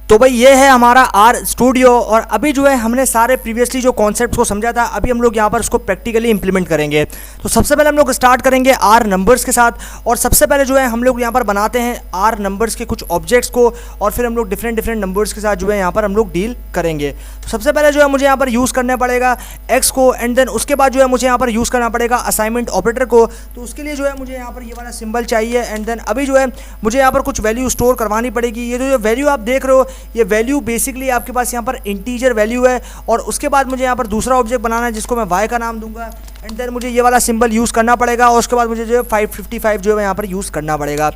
तो भाई ये है हमारा आर स्टूडियो और अभी जो है हमने सारे प्रीवियसली जो कॉन्सेप्ट्स को समझा था अभी हम लोग यहाँ पर उसको प्रैक्टिकली इंप्लीमेंट करेंगे। तो सबसे पहले हम लोग स्टार्ट करेंगे आर नंबर्स के साथ और सबसे पहले जो है हम लोग यहाँ पर बनाते हैं आर नंबर्स के कुछ ऑब्जेक्ट्स को और फिर हम लोग डिफरेंट नंबर्स के साथ जो है यहाँ पर हम लोग डील करेंगे। तो सबसे पहले जो है मुझे यहाँ पर यूज़ करना पड़ेगा एक्स को एंड देन उसके बाद जो है मुझे यहाँ पर यूज़ करना पड़ेगा असाइनमेंट ऑपरेटर को। तो उसके लिए जो है मुझे यहाँ पर ये वाला सिंबल चाहिए एंड देन अभी जो है मुझे यहाँ पर कुछ वैल्यू स्टोर करवानी पड़ेगी। ये जो वैल्यू आप देख रहे हो ये वैल्यू बेसिकली आपके पास यहाँ पर इंटीजर वैल्यू है और उसके बाद मुझे यहाँ पर दूसरा ऑब्जेक्ट बनाना है जिसको मैं y का नाम दूंगा एंड देन मुझे ये वाला सिंबल यूज़ करना पड़ेगा और उसके बाद मुझे जो है 555 जो है यहाँ पर यूज़ करना पड़ेगा।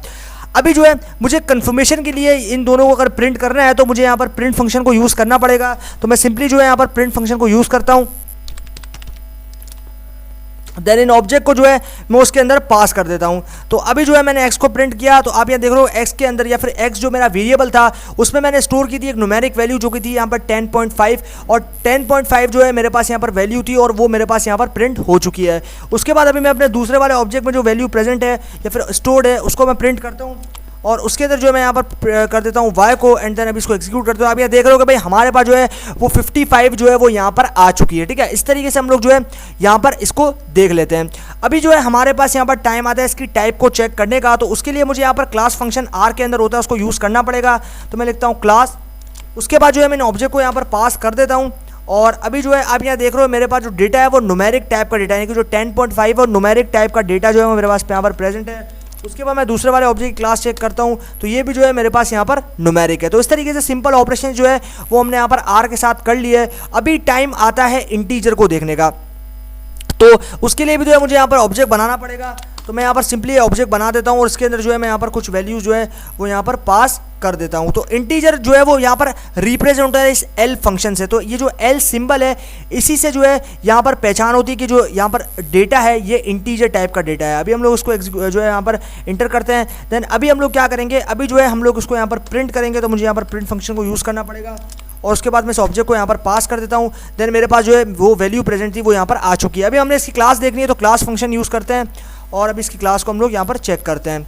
अभी जो है मुझे कंफर्मेशन के लिए इन दोनों को अगर प्रिंट करना है तो मुझे यहाँ पर प्रिंट फंक्शन को यूज़ करना पड़ेगा। तो मैं सिंपली जो है यहाँ पर प्रिंट फंक्शन को यूज़ करता हूँ देन इन ऑब्जेक्ट को जो है मैं उसके अंदर पास कर देता हूं। तो अभी जो है मैंने x को प्रिंट किया तो आप यहाँ देख रहे हो x के अंदर या फिर x जो मेरा वेरिएबल था उसमें मैंने स्टोर की थी एक न्यूमेरिक वैल्यू जो कि थी यहाँ पर 10.5 और 10.5 जो है मेरे पास यहाँ पर वैल्यू थी और वो मेरे पास यहाँ पर प्रिंट हो चुकी है। उसके बाद अभी मैं अपने दूसरे वाले ऑब्जेक्ट में जो वैल्यू प्रेजेंट है या फिर स्टोर्ड है उसको मैं प्रिंट करता हूँ और उसके अंदर जो मैं यहाँ पर कर देता हूँ y को एंड देन अभी इसको एग्जीक्यूट करते हो। आप यहाँ देख रहे हो कि भाई हमारे पास जो है वो 55 जो है वो यहाँ पर आ चुकी है। ठीक है, इस तरीके से हम लोग जो है यहाँ पर इसको देख लेते हैं। अभी जो है हमारे पास यहाँ पर टाइम आता है इसकी टाइप को चेक करने का। तो उसके लिए मुझे यहाँ पर क्लास फंक्शन आर के अंदर होता है उसको यूज़ करना पड़ेगा। तो मैं लिखता हूँ क्लास, उसके बाद जो है मैंने ऑब्जेक्ट को यहाँ पर पास कर देता हूँ और अभी जो है आप यहाँ देख रहे हो मेरे पास जो डेटा है वो न्यूमेरिक टाइप का डेटा है, यानी कि जो 10.5 और न्यूमेरिक टाइप का डेटा जो है वो मेरे पास यहाँ पर प्रेजेंट है। उसके बाद मैं दूसरे वाले ऑब्जेक्ट की क्लास चेक करता हूँ तो ये भी जो है मेरे पास यहाँ पर न्यूमेरिक है। तो इस तरीके से सिंपल ऑपरेशन जो है वो हमने यहाँ पर आर के साथ कर लिए। अभी टाइम आता है इंटीजर को देखने का, तो उसके लिए भी जो है मुझे यहाँ पर ऑब्जेक्ट बनाना पड़ेगा। तो मैं यहाँ पर सिंपली ऑब्जेक्ट बना देता हूँ और इसके अंदर जो है मैं यहाँ पर कुछ वैल्यूज जो है वो यहाँ पर पास कर देता हूँ। तो इंटीजर जो है वो यहाँ पर रिप्रेजेंट होता है इस एल फंक्शन से। तो ये जो एल सिंबल है इसी से जो है यहाँ पर पहचान होती है कि जो यहाँ पर डेटा है ये इंटीजर टाइप का डेटा है। अभी हम लोग उसको जो है यहाँ पर इंटर करते हैं। देन अभी हम लोग क्या करेंगे, अभी जो है हम लोग उसको यहाँ पर प्रिंट करेंगे। तो मुझे यहाँ पर प्रिंट फंक्शन को यूज़ करना पड़ेगा और उसके बाद मैं इस ऑब्जेक्ट को यहाँ पर पास कर देता हूँ। देन मेरे पास जो है वो वैल्यू प्रेजेंट थी वो यहाँ पर आ चुकी है। अभी हमने इसकी क्लास देखनी है तो क्लास फंक्शन यूज़ करते हैं और अभी इसकी क्लास को हम लोग यहाँ पर चेक करते हैं।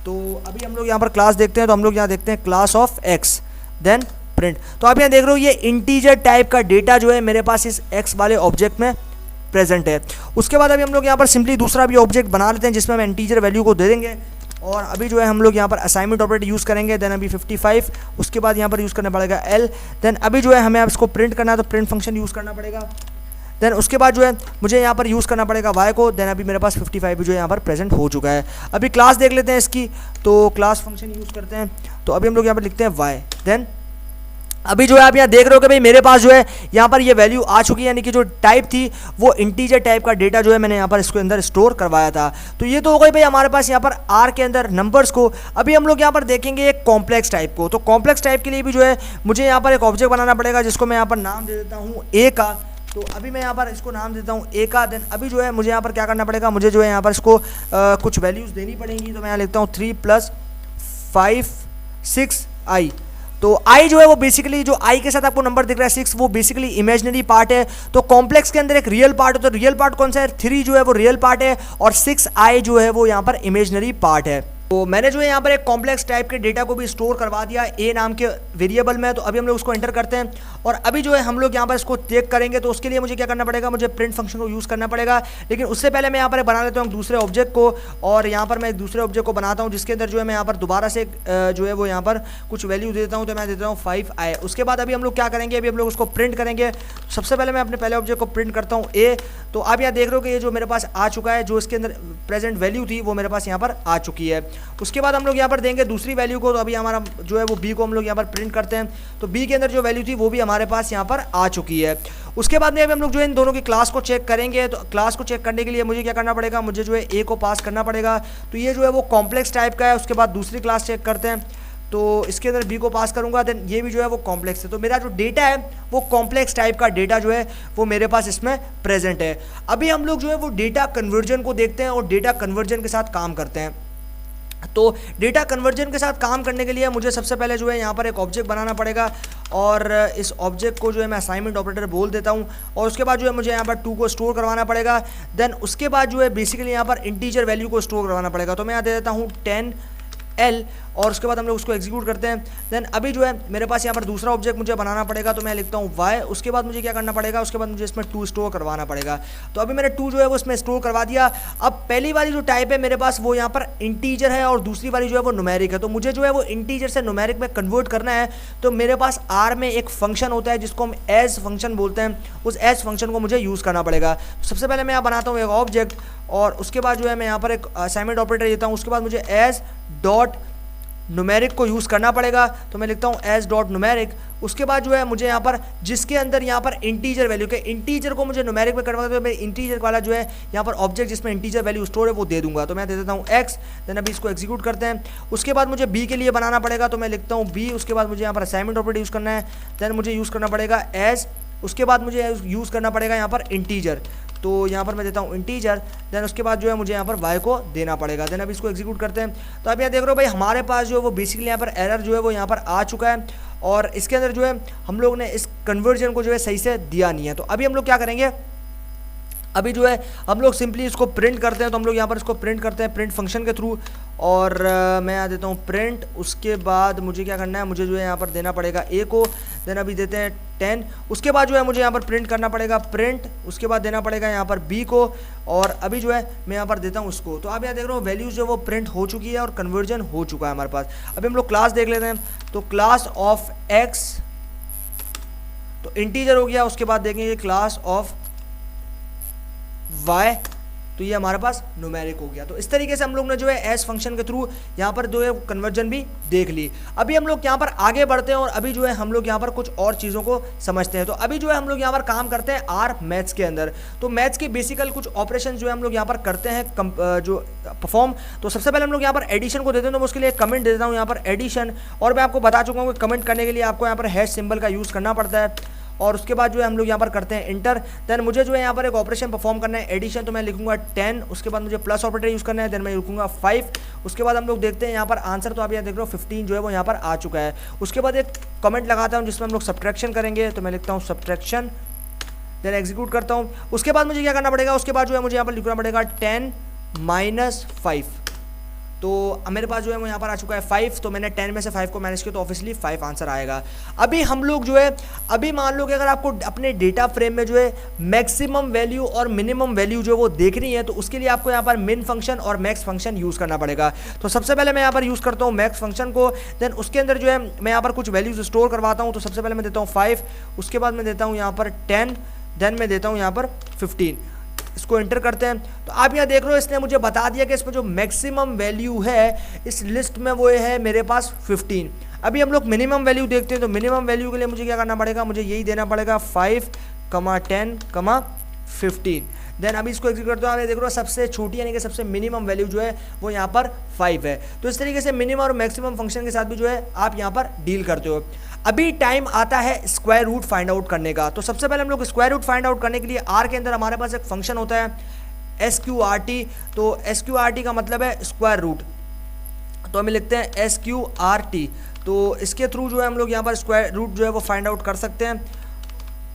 तो अभी हम लोग यहाँ पर क्लास देखते हैं तो हम लोग यहाँ देखते हैं class of X then print. तो आप यहाँ देख रहे हो ये इंटीजर टाइप का डेटा जो है मेरे पास इस एक्स वाले ऑब्जेक्ट में प्रेजेंट है। उसके बाद अभी हम लोग यहाँ पर सिंपली दूसरा भी ऑब्जेक्ट बना लेते हैं जिसमें हम इंटीजर वैल्यू को दे देंगे और अभी जो है हम लोग यहाँ पर असाइनमेंट ऑपरेटर यूज़ करेंगे। देन अभी 55, उसके बाद यहाँ पर यूज़ करना पड़ेगा एल। देन अभी जो है हमें अब इसको प्रिंट करना है तो प्रिंट फंक्शन यूज़ करना पड़ेगा। देन उसके बाद जो है मुझे यहाँ पर यूज़ करना पड़ेगा y को। देन अभी मेरे पास 55 जो है यहाँ पर प्रेजेंट हो चुका है। अभी क्लास देख लेते हैं इसकी, तो क्लास फंक्शन यूज़ करते हैं। तो अभी हम लोग यहाँ पर लिखते हैं y। देन अभी जो है आप यहाँ देख रहे हो कि भाई मेरे पास जो है यहाँ पर ये वैल्यू आ चुकी है, यानी कि जो टाइप थी वो इंटीजर टाइप का डेटा जो है मैंने यहाँ पर इसके अंदर स्टोर करवाया था। तो ये तो हो गई भाई हमारे पास यहाँ पर आर के अंदर नंबर्स को। अभी हम लोग यहाँ पर देखेंगे एक कॉम्प्लेक्स टाइप को। तो कॉम्प्लेक्स टाइप के लिए भी जो है मुझे यहाँ पर एक ऑब्जेक्ट बनाना पड़ेगा जिसको मैं यहाँ पर नाम दे देता हूँ ए का। तो अभी मैं यहाँ पर इसको नाम देता हूँ ए का। देन अभी जो है मुझे यहाँ पर क्या करना पड़ेगा, मुझे जो है यहाँ पर इसको कुछ वैल्यूज़ देनी पड़ेंगी। तो मैं यहाँ लिखता हूँ 3 + 5 6 i। तो i जो है वो बेसिकली जो i के साथ आपको नंबर दिख रहा है 6 वो बेसिकली इमेजिनरी पार्ट है। तो कॉम्प्लेक्स के अंदर एक रियल पार्ट है। तो रियल पार्ट कौन सा है, 3 जो है वो रियल पार्ट है और 6i जो है वो यहाँ पर इमेजिनरी पार्ट है। तो मैंने जो है यहाँ पर एक कॉम्प्लेक्स टाइप के डेटा को भी स्टोर करवा दिया ए नाम के वेरिएबल में। तो अभी हम लोग उसको एंटर करते हैं और अभी जो है हम लोग यहाँ पर इसको चेक करेंगे। तो उसके लिए मुझे क्या करना पड़ेगा, मुझे प्रिंट फंक्शन को यूज़ करना पड़ेगा। लेकिन उससे पहले मैं यहाँ पर बना लेता हूँ दूसरे ऑब्जेक्ट को और यहाँ पर मैं एक दूसरे ऑब्जेक्ट को बनाता हूँ जिसके अंदर जो है मैं यहाँ पर दोबारा से जो है वो यहाँ पर कुछ वैल्यू दे देता हूँ। तो मैं देता हूँ 5i। उसके बाद अभी हम लोग क्या करेंगे, अभी हम लोग उसको प्रिंट करेंगे। सबसे पहले मैं अपने पहले ऑब्जेक्ट को प्रिंट करता हूँ ए। तो आप यहाँ देख रहे हो कि ये जो मेरे पास आ चुका है, जो इसके अंदर प्रेजेंट वैल्यू थी वो मेरे पास यहाँ पर आ चुकी है। उसके बाद हम लोग यहाँ पर देंगे दूसरी वैल्यू को। तो अभी हमारा जो है वो b को हम लोग यहाँ पर प्रिंट करते हैं। तो b के अंदर जो वैल्यू थी वो भी हमारे पास यहाँ पर आ चुकी है। उसके बाद में अभी हम लोग जो है इन दोनों की क्लास को चेक करेंगे। तो क्लास को चेक करने के लिए मुझे क्या करना पड़ेगा, मुझे जो है a को पास करना पड़ेगा। तो ये जो है वो कॉम्प्लेक्स टाइप का है। उसके बाद दूसरी क्लास चेक करते हैं तो इसके अंदर b को पास करूंगा। देन ये भी जो है वो कॉम्प्लेक्स है। तो मेरा जो डेटा है वो कॉम्प्लेक्स टाइप का डेटा जो है वो मेरे पास इसमें प्रेजेंट है। अभी हम लोग जो है वो डेटा कन्वर्जन को देखते हैं और डेटा कन्वर्जन के साथ काम करते हैं। तो डेटा कन्वर्जन के साथ काम करने के लिए मुझे सबसे पहले जो है यहाँ पर एक ऑब्जेक्ट बनाना पड़ेगा और इस ऑब्जेक्ट को जो है मैं असाइनमेंट ऑपरेटर बोल देता हूँ और उसके बाद जो है मुझे यहाँ पर 2 को स्टोर करवाना पड़ेगा। देन उसके बाद जो है बेसिकली यहाँ पर इंटीजर वैल्यू को स्टोर करवाना पड़ेगा। तो मैं यहाँ दे देता हूँ 10 L और उसके बाद हम लोग उसको एग्जीक्यूट करते हैं। देन अभी जो है मेरे पास यहाँ पर दूसरा ऑब्जेक्ट मुझे बनाना पड़ेगा, तो मैं लिखता हूँ y। उसके बाद मुझे क्या करना पड़ेगा, उसके बाद मुझे इसमें 2 स्टोर करवाना पड़ेगा। तो अभी मैंने 2 जो है वो इसमें स्टोर करवा दिया। अब पहली वाली जो टाइप है मेरे पास वो यहाँ पर इंटीजर है और दूसरी वाली जो है वो न्यूमेरिक है। तो मुझे जो है वो इंटीजर से न्यूमेरिक में कन्वर्ट करना है। तो मेरे पास R में एक फंक्शन होता है जिसको हम एज फंक्शन बोलते हैं, उस एज फंक्शन को मुझे यूज़ करना पड़ेगा। सबसे पहले मैं यहाँ बनाता हूँ एक ऑब्जेक्ट और उसके बाद जो है मैं यहाँ पर एक असाइनमेंट ऑपरेटर देता हूँ। उसके बाद मुझे एज डॉट न्यूमेरिक को यूज़ करना पड़ेगा। तो मैं लिखता हूँ एज डॉट न्यूमेरिक। उसके बाद जो है मुझे यहाँ पर जिसके अंदर यहाँ पर इंटीजर वैल्यू के इंटीजर को मुझे न्यूमेरिक में कन्वर्ट करके मैं इंटीजर वाला जो है यहाँ पर ऑब्जेक्ट जिसमें इंटीजर वैल्यू स्टोर है वो दे दूंगा। तो मैं दे देता हूँ x। देन अभी इसको एग्जीक्यूट करते हैं। उसके बाद मुझे b के लिए बनाना पड़ेगा, तो मैं लिखता हूँ b। उसके बाद मुझे यहाँ पर असाइनमेंट ऑपरेटर यूज़ करना है। देन मुझे यूज़ करना पड़ेगा एज। उसके बाद मुझे यूज़ करना पड़ेगा यहाँ पर इंटीजर, तो यहाँ पर मैं देता हूँ इंटीजर। देन उसके बाद जो है मुझे यहाँ पर y को देना पड़ेगा। देन अब इसको एग्जीक्यूट करते हैं। तो अब यहाँ देख रहे हो भाई हमारे पास जो है वो बेसिकली यहाँ पर एरर जो है वो यहाँ पर आ चुका है और इसके अंदर जो है हम लोग ने इस कन्वर्जन को जो है सही से दिया नहीं है। तो अभी हम लोग क्या करेंगे, अभी जो है हम लोग सिंपली इसको प्रिंट करते हैं। तो हम लोग यहाँ पर इसको प्रिंट करते हैं प्रिंट फंक्शन के थ्रू और मैं यहाँ देता हूँ प्रिंट। उसके बाद मुझे क्या करना है, मुझे जो है यहाँ पर देना पड़ेगा a को। देन अभी देते हैं 10। उसके बाद जो है मुझे यहाँ पर प्रिंट करना पड़ेगा प्रिंट। उसके बाद देना पड़ेगा यहाँ पर b को और अभी जो है मैं यहाँ पर देता हूँ उसको। तो आप यहाँ देख रहे हो वैल्यूज जो वो प्रिंट हो चुकी है और कन्वर्जन हो चुका है हमारे पास। अभी हम लोग क्लास देख लेते हैं। तो क्लास ऑफ x तो इंटीजर हो गया। उसके बाद देखेंगे क्लास ऑफ y, तो ये हमारे पास न्यूमेरिक हो गया। तो इस तरीके से हम लोग ने जो है एज फंक्शन के थ्रू यहाँ पर जो है कन्वर्जन भी देख ली। अभी हम लोग यहाँ पर आगे बढ़ते हैं और अभी जो है हम लोग यहाँ पर कुछ और चीज़ों को समझते हैं। तो अभी जो है हम लोग यहाँ पर काम करते हैं आर मैथ्स के अंदर। तो मैथ्स के बेसिकल कुछ ऑपरेशन जो है हम लोग यहाँ पर करते हैं जो परफॉर्म। तो सबसे पहले हम लोग यहाँ पर एडिशन को देते हैं। तो मैं उसके लिए कमेंट दे देता हूँ यहाँ पर एडिशन, और मैं आपको बता चुका हूँ कि कमेंट करने के लिए आपको यहाँ पर हैश सिंबल का यूज़ करना पड़ता है। और उसके बाद जो है हम लोग यहाँ पर करते हैं इंटर। देन मुझे जो है यहाँ पर एक ऑपरेशन परफॉर्म करना है एडिशन, तो मैं लिखूंगा 10। उसके बाद मुझे प्लस ऑपरेटर यूज़ करना है। देन मैं लिखूंगा 5। उसके बाद हम लोग देखते हैं यहाँ पर आंसर। तो आप यहाँ देख रहे हो 15 जो है वो यहाँ पर आ चुका है। उसके बाद एक कमेंट लगाता हूँ जिसमें हम लोग सब्ट्रैक्शन करेंगे। तो मैं लिखता हूँ सब्ट्रैक्शन। देन एग्जीक्यूट करता हूँ। उसके बाद मुझे क्या करना पड़ेगा, उसके बाद जो है मुझे यहाँ पर लिखना पड़ेगा 10 - 5। तो मेरे पास जो है वो यहाँ पर आ चुका है 5। तो मैंने 10 में से 5 को मैनेज किया तो ऑब्वियसली 5 आंसर आएगा। अभी हम लोग जो है अभी मान लो कि अगर आपको अपने डेटा फ्रेम में जो है मैक्सिमम वैल्यू और मिनिमम वैल्यू जो वो देखनी है, तो उसके लिए आपको यहाँ पर मिन फंक्शन और मैक्स फंक्शन यूज़ करना पड़ेगा। तो सबसे पहले मैं यहाँ पर यूज़ करता हूँ मैक्स फंक्शन को। देन उसके अंदर जो है मैं यहाँ पर कुछ वैल्यूज स्टोर करवाता हूँ। तो सबसे पहले मैं देता हूँ 5। उसके बाद मैं देता हूँ यहाँ पर 10। देन मैं देता हूँ यहाँ पर 15। इसको एंटर करते हैं। तो आप यहाँ देख रहे हो इसने मुझे बता दिया कि इसमें जो मैक्सिमम वैल्यू है इस लिस्ट में वो है मेरे पास 15। अभी हम लोग मिनिमम वैल्यू देखते हैं। तो मिनिमम वैल्यू के लिए मुझे क्या करना पड़ेगा, मुझे यही देना पड़ेगा 5, 10, 15। देन अभी इसको एग्जीक्यूट करते हो। आप देख रहे हो सबसे छोटी यानी कि सबसे मिनिमम वैल्यू जो है वो यहाँ पर 5 है। तो इस तरीके से मिनिमम और मैक्सिमम फंक्शन के साथ भी जो है आप यहाँ पर डील करते हो। अभी टाइम आता है स्क्वायर रूट फाइंड आउट करने का। तो सबसे पहले हम लोग स्क्वायर रूट फाइंड आउट करने के लिए आर के अंदर हमारे पास एक फंक्शन होता है SQRT। तो SQRT का मतलब है स्क्वायर रूट, तो हम लिखते हैं SQRT। तो इसके थ्रू जो है हम लोग यहाँ पर स्क्वायर रूट जो है वो फाइंड आउट कर सकते हैं।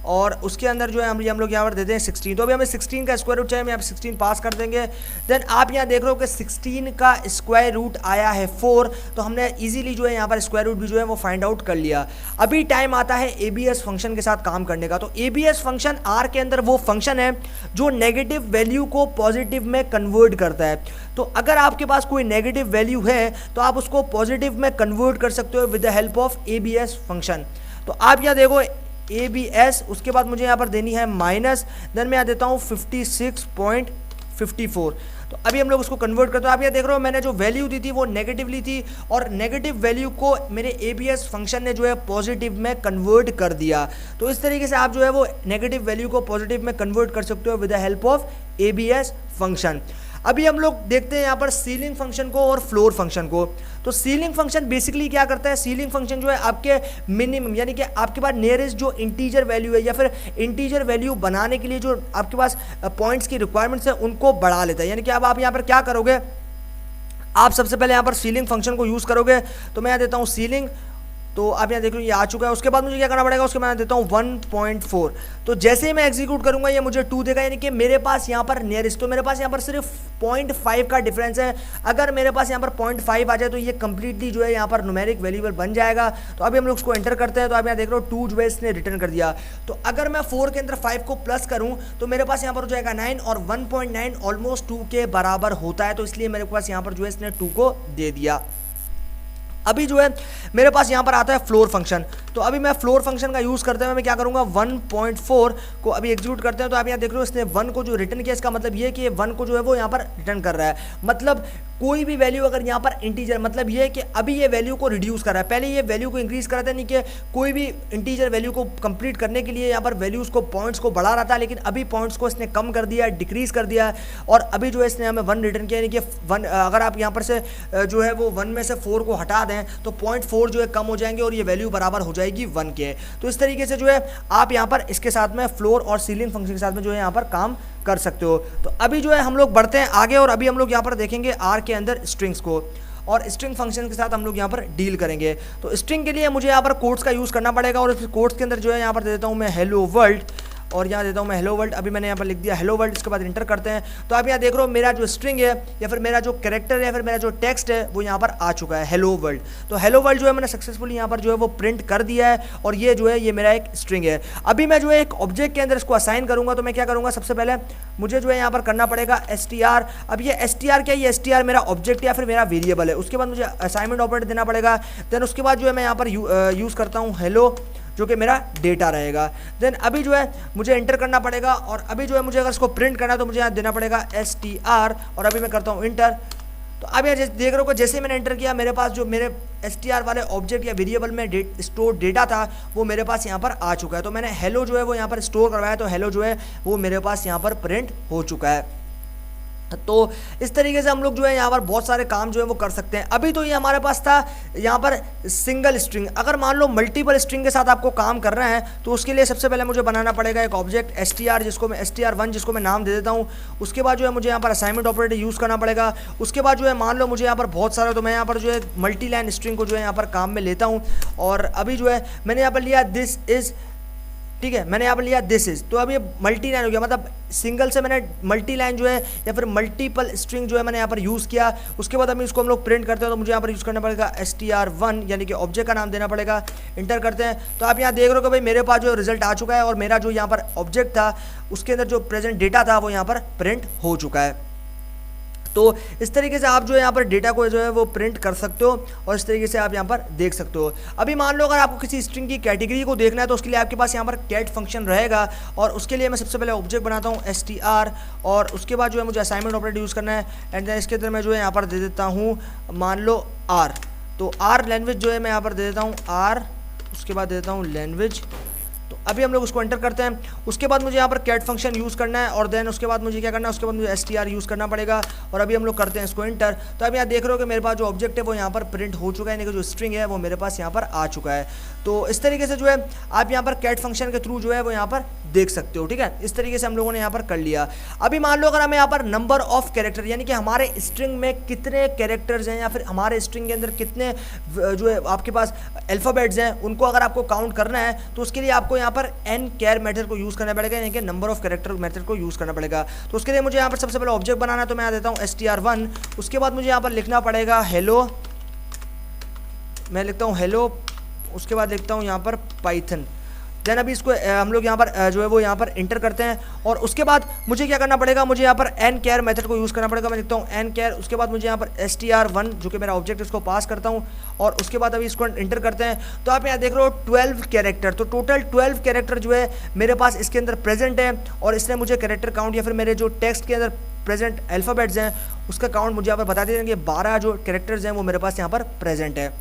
और उसके अंदर जो है हम लोग यहाँ पर देते हैं 16। तो अभी हमें 16 का स्क्वायर रूट चाहिए, हम यहाँ पर 16 पास कर देंगे। देन आप यहाँ देख रहे हो कि 16 का स्क्वायर रूट आया है 4। तो हमने इजीली जो है यहाँ पर स्क्वायर रूट भी जो है वो फाइंड आउट कर लिया। अभी टाइम आता है ABS फंक्शन के साथ काम करने का। तो ABS फंक्शन आर के अंदर वो फंक्शन है जो नेगेटिव वैल्यू को पॉजिटिव में कन्वर्ट करता है। तो अगर आपके पास कोई नेगेटिव वैल्यू है तो आप उसको पॉजिटिव में कन्वर्ट कर सकते हो with the help of ABS function. तो आप यहाँ देखो ABS, उसके बाद मुझे यहाँ पर देनी है माइनस। देन मैं यहाँ देता हूँ 56.54। तो अभी हम लोग उसको कन्वर्ट करते हैं। आप यहाँ देख रहे हो मैंने जो वैल्यू दी थी वो नेगेटिवली थी और नेगेटिव वैल्यू को मेरे ABS फंक्शन ने जो है पॉजिटिव में कन्वर्ट कर दिया। तो इस तरीके से आप जो है वो नेगेटिव वैल्यू को पॉजिटिव में कन्वर्ट कर सकते हो with the help of ABS function. अभी हम लोग देखते हैं यहाँ पर सीलिंग फंक्शन को और फ्लोर फंक्शन को। तो सीलिंग फंक्शन बेसिकली क्या करता है, सीलिंग फंक्शन जो है आपके मिनिमम यानी कि आपके पास नियरेस्ट जो इंटीजर वैल्यू है या फिर इंटीजर वैल्यू बनाने के लिए जो आपके पास पॉइंट्स की रिक्वायरमेंट्स है उनको बढ़ा लेता है। यानी कि अब आप यहाँ पर क्या करोगे, आप सबसे पहले यहाँ पर सीलिंग फंक्शन को यूज़ करोगे। तो मैं यहाँ देता हूँ सीलिंग। तो आप यहाँ देख लो ये आ चुका है। उसके बाद मुझे क्या करना पड़ेगा, उसके मैं देता हूँ 1.4। तो जैसे ही मैं एग्जीक्यूट करूंगा ये मुझे 2 देगा, यानी कि मेरे पास यहाँ पर नियरेस्ट, तो मेरे पास यहाँ पर सिर्फ 0.5 का डिफरेंस है। अगर मेरे पास यहाँ पर 0.5 आ जाए तो ये कंप्लीटली जो है यहाँ पर न्यूमेरिक वेरिएबल बन जाएगा। तो अभी हम लोग उसको एंटर करते हैं। तो आप यहाँ देख रहे हो 2 जो है इसने रिटर्न कर दिया। तो अगर मैं 4 के अंदर 5 को प्लस करूँ तो मेरे पास यहाँ पर हो जाएगा 9, और 1.9 ऑलमोस्ट 2 के बराबर होता है। तो इसलिए मेरे पास यहाँ पर जो है इसने 2 को दे दिया। अभी जो है मेरे पास यहाँ पर आता है फ्लोर फंक्शन। तो अभी मैं फ्लोर फंक्शन का यूज़ करते हुए मैं क्या करूँगा, 1.4 को अभी एग्जीक्यूट करते हैं। तो आप यहाँ देख रहे हो इसने 1 को जो रिटर्न किया, इसका मतलब ये कि 1 को जो है वो यहाँ पर रिटर्न कर रहा है। मतलब कोई भी वैल्यू अगर यहाँ पर इंटीजर, मतलब ये है कि अभी ये वैल्यू को रिड्यूस कर रहा है, पहले ये वैल्यू को इंक्रीज कर रहा था, नहीं कि कोई भी इंटीजर वैल्यू को कंप्लीट करने के लिए यहाँ पर वैल्यूज़ को, पॉइंट्स को बढ़ा रहा था, लेकिन अभी पॉइंट्स को इसने कम कर दिया, डिक्रीज कर दिया। और अभी जो है इसने हमें 1 रिटर्न किया, यानी कि 1, अगर आप यहाँ पर से जो है वो 1 में से 4 को हटा दें तो 0.4 जो है कम हो जाएंगे और ये वैल्यू बराबर हो जाएगी 1 के। तो इस तरीके से जो है आप यहाँ पर इसके साथ में फ्लोर और सीलिंग फंक्शन के साथ में जो है यहाँ पर काम कर सकते हो। तो अभी जो है हम लोग बढ़ते हैं आगे, और अभी हम लोग यहाँ पर देखेंगे आर के अंदर स्ट्रिंग्स को, और स्ट्रिंग फंक्शन के साथ हम लोग यहाँ पर डील करेंगे। तो स्ट्रिंग के लिए मुझे यहाँ पर कोट्स का यूज़ करना पड़ेगा, और इस कोट्स के अंदर जो है यहाँ पर दे देता हूँ मैं हेलो वर्ल्ड, और यहाँ देता हूँ मैं हेलो वर्ल्ड। अभी मैंने यहाँ पर लिख दिया हेलो वर्ल्ड, इसके बाद इंटर करते हैं। तो आप यहाँ देख रहे हो मेरा जो स्ट्रिंग है या फिर मेरा जो कैरेक्टर है या फिर मेरा जो टेक्स्ट है वो यहाँ पर आ चुका है, हेलो वर्ल्ड। तो हेलो वर्ल्ड जो है मैंने सक्सेसफुली यहाँ पर जो है वो प्रिंट कर दिया है, और ये जो है ये मेरा एक स्ट्रिंग है। अभी मैं जो है एक ऑब्जेक्ट के अंदर इसको असाइन करूँगा। तो मैं क्या करूँगा, सबसे पहले मुझे जो है यहाँ पर करना पड़ेगा str। अब ये str क्या है, ये str मेरा ऑब्जेक्ट या फिर मेरा वेरिएबल है। उसके बाद मुझे असाइनमेंट ऑपरेटर देना पड़ेगा। देन उसके बाद जो है मैं यहाँ पर यूज़ करता हूँ हेलो, जो कि मेरा डेटा रहेगा। देन अभी जो है मुझे एंटर करना पड़ेगा, और अभी जो है मुझे अगर इसको प्रिंट करना है तो मुझे यहाँ देना पड़ेगा str, और अभी मैं करता हूँ इंटर। तो अब यहाँ देख रहे हो जैसे मैंने एंटर किया, मेरे पास जो मेरे str वाले ऑब्जेक्ट या वेरिएबल में स्टोर डेटा था वो मेरे पास यहाँ पर आ चुका है। तो मैंने हेलो जो है वो यहाँ पर स्टोर करवाया, तो हेलो जो है वो मेरे पास यहाँ पर प्रिंट हो चुका है। तो इस तरीके से हम लोग जो है यहाँ पर बहुत सारे काम जो है वो कर सकते हैं। अभी तो ये हमारे पास था यहाँ पर सिंगल स्ट्रिंग। अगर मान लो मल्टीपल स्ट्रिंग के साथ आपको काम कर रहे हैं तो उसके लिए सबसे पहले मुझे बनाना पड़ेगा एक ऑब्जेक्ट str, जिसको मैं str1 जिसको मैं नाम दे देता हूँ। उसके बाद जो है मुझे यहाँ पर असाइनमेंट ऑपरेटर यूज़ करना पड़ेगा। उसके बाद जो है मान लो मुझे यहाँ पर बहुत सारा, तो मैं यहाँ पर जो है मल्टी लाइन स्ट्रिंग को जो है यहाँ पर काम में लेता हूँ। और अभी जो है मैंने यहाँ पर लिया दिस इज़, ठीक है, मैंने यहाँ पर लिया दिस इज। तो अब ये मल्टी लाइन हो गया, मतलब सिंगल से मैंने मल्टी लाइन जो है या फिर मल्टीपल स्ट्रिंग जो है मैंने यहाँ पर यूज़ किया। उसके बाद अभी इसको हम लोग प्रिंट करते हैं, तो मुझे यहाँ पर यूज़ करना पड़ेगा str1, यानी कि ऑब्जेक्ट का नाम देना पड़ेगा। इंटर करते हैं। तो आप यहाँ देख रहे हो कि भाई मेरे पास जो रिजल्ट आ चुका है, और मेरा जो यहाँ पर ऑब्जेक्ट था उसके अंदर जो प्रेजेंट डेटा था वो यहाँ पर प्रिंट हो चुका है। तो इस तरीके से आप जो है यहाँ पर डेटा को जो है वो प्रिंट कर सकते हो, और इस तरीके से आप यहाँ पर देख सकते हो। अभी मान लो अगर आपको किसी स्ट्रिंग की कैटेगरी को देखना है तो उसके लिए आपके पास यहाँ पर कैट फंक्शन रहेगा, और उसके लिए मैं सबसे पहले ऑब्जेक्ट बनाता हूँ str, और उसके बाद जो है मुझे असाइनमेंट ऑपरेटर यूज़ करना है। एंड देन इसके अंदर मैं जो है यहाँ पर दे देता हूँ मान लो r। तो r लैंग्वेज जो है मैं यहाँ पर दे देता हूँ r, उसके बाद दे देता हूँ लैंग्वेज। तो अभी हम लोग उसको एंटर करते हैं। उसके बाद मुझे यहाँ पर कैट फंक्शन यूज़ करना है, और देन उसके बाद मुझे क्या करना है, उसके बाद मुझे str यूज़ करना पड़ेगा। और अभी हम लोग करते हैं इसको एंटर। तो अभी यहाँ देख रहे हो कि मेरे पास जो ऑब्जेक्ट है वो यहाँ पर प्रिंट हो चुका है, यानी कि जो स्ट्रिंग है वो मेरे पास यहाँ पर आ चुका है। तो इस तरीके से जो है आप यहाँ पर कैट फंक्शन के थ्रू जो है वो यहाँ पर देख सकते हो। ठीक है, इस तरीके से हम लोगों ने यहाँ पर कर लिया। अभी मान लो अगर हमें यहाँ पर नंबर ऑफ कैरेक्टर, यानी कि हमारे स्ट्रिंग में कितने कैरेक्टर्स हैं या फिर हमारे स्ट्रिंग के अंदर कितने जो है आपके पास अल्फ़ाबेट्स हैं, उनको अगर आपको काउंट करना है तो उसके लिए आपको यहाँ पर nchar मेथड को यूज़ करना पड़ेगा, यानी कि नंबर ऑफ कैरेक्टर मेथड को यूज़ करना पड़ेगा। तो उसके लिए मुझे यहाँ पर सबसे पहले ऑब्जेक्ट बनाना है, तो मैं यहाँ देता हूँ str1। उसके बाद मुझे यहाँ पर लिखना पड़ेगा हेलो, मैं लिखता हूँ हेलो। उसके बाद लिखता हूँ यहाँ पर पाइथन। देन अभी इसको हम लोग यहाँ पर जो है वो यहाँ पर इंटर करते हैं, और उसके बाद मुझे क्या करना पड़ेगा, मुझे यहाँ पर nchar मेथड को यूज़ करना पड़ेगा। मैं लिखता हूँ nchar। उसके बाद मुझे यहाँ पर str1 जो कि मेरा ऑब्जेक्ट है उसको पास करता हूँ, और उसके बाद अभी इसको इंटर करते हैं। तो आप यहाँ देख रहे हो 12 कैरेक्टर, तो टोटल 12 कैरेक्टर जो है मेरे पास इसके अंदर प्रेजेंट है, और इसने मुझे कैरेक्टर काउंट या फिर मेरे जो टेक्स्ट के अंदर प्रेजेंट अल्फ़ाबेट्स हैं उसका काउंट मुझे यहाँ पर बता देंगे। 12 जो कैरेक्टर्स हैं वो मेरे पास यहाँ पर प्रेजेंट है।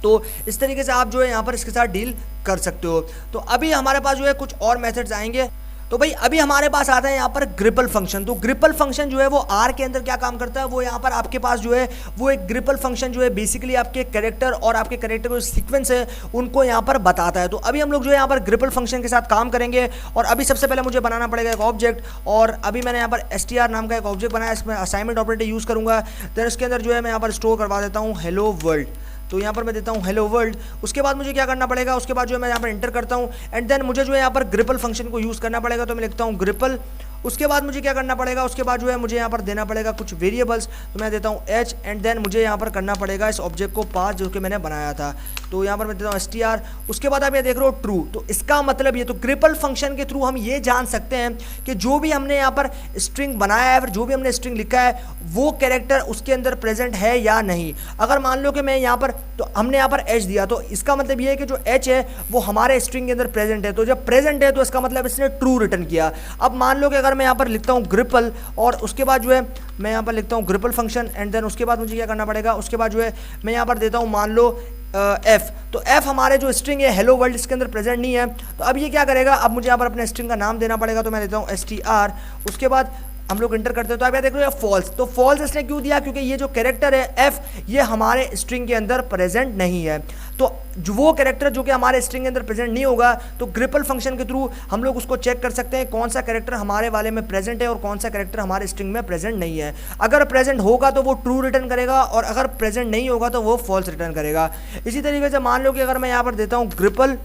तो इस तरीके से आप जो है यहाँ पर इसके साथ डील कर सकते हो। तो अभी हमारे पास जो है कुछ और मेथड्स आएंगे। तो भाई अभी हमारे पास आता है यहाँ पर ग्रिपल फंक्शन। तो ग्रिपल फंक्शन जो है वो आर के अंदर क्या काम करता है, वो यहाँ पर आपके पास जो है वो एक ग्रिपल फंक्शन जो है बेसिकली आपके कैरेक्टर और आपके कैरेक्टर का सीक्वेंस है उनको यहाँ पर बताता है। तो अभी हम लोग जो है यहाँ पर ग्रिपल फंक्शन के साथ काम करेंगे, और अभी सबसे पहले मुझे बनाना पड़ेगा एक ऑब्जेक्ट, और अभी मैंने यहाँ पर str नाम का एक ऑब्जेक्ट बनाया, इसमें असाइनमेंट ऑपरेटर यूज़ करूँगा। देन इसके अंदर जो है मैं यहाँ पर स्टोर करवा देता हूँ हेलो वर्ल्ड। तो यहाँ पर मैं देता हूँ हेलो वर्ल्ड। उसके बाद मुझे क्या करना पड़ेगा, उसके बाद जो है मैं यहाँ पर एंटर करता हूँ एंड देन मुझे जो है यहाँ पर ग्रिपल फंक्शन को यूज़ करना पड़ेगा, तो मैं लिखता हूँ ग्रिपल। उसके बाद मुझे क्या करना पड़ेगा, उसके बाद जो है मुझे यहाँ पर देना पड़ेगा कुछ वेरिएबल्स, तो मैं देता हूँ एच एंड देन मुझे यहाँ पर करना पड़ेगा इस ऑब्जेक्ट को पास जो कि मैंने बनाया था, तो यहाँ पर मैं देता हूँ str। उसके बाद आप ये देख रहे हो ट्रू, तो इसका मतलब ये, तो ग्रिपल फंक्शन के थ्रू हम ये जान सकते हैं कि जो भी हमने यहाँ पर स्ट्रिंग बनाया है, जो भी हमने स्ट्रिंग लिखा है वो कैरेक्टर उसके अंदर प्रेजेंट है या नहीं। अगर मान लो कि मैं यहाँ पर, तो हमने यहाँ पर एच दिया, तो इसका मतलब ये है कि जो एच है वो हमारे स्ट्रिंग के अंदर प्रेजेंट है, तो जब प्रेजेंट है तो इसका मतलब इसने ट्रू रिटर्न किया। अब मान लो कि अगर मैं यहाँ पर लिखता हूँ ग्रिपल और उसके बाद जो है मैं यहाँ पर लिखता हूँ ग्रिपल फंक्शन एंड देन उसके बाद मुझे क्या करना पड़ेगा, उसके बाद जो है मैं यहाँ पर देता हूँ मान लो एफ, तो एफ हमारे जो स्ट्रिंग है हेलो वर्ल्ड इसके अंदर प्रेजेंट नहीं है, तो अब ये क्या करेगा, अब मुझे यहाँ पर अपने स्ट्रिंग का नाम देना पड़ेगा, तो मैं देता हूँ str। उसके बाद हम लोग इंटर करते हैं, तो आप यहाँ देख रहे हो फॉल्स, तो फॉल्स इसने क्यों दिया, क्योंकि ये जो कैरेक्टर है एफ ये हमारे स्ट्रिंग के अंदर प्रेजेंट नहीं है। तो जो वो कैरेक्टर जो कि हमारे स्ट्रिंग के अंदर प्रेजेंट नहीं होगा, तो ग्रिपल फंक्शन के थ्रू हम लोग उसको चेक कर सकते हैं कौन सा कैरेक्टर हमारे वाले में प्रेजेंट है और कौन सा कैरेक्टर हमारे स्ट्रिंग में प्रेजेंट नहीं है। अगर प्रेजेंट होगा तो वो ट्रू रिटर्न करेगा और अगर प्रेजेंट नहीं होगा तो वो फॉल्स रिटर्न करेगा। इसी तरीके से मान लो कि अगर मैं यहाँ पर देता हूँ ग्रिपल,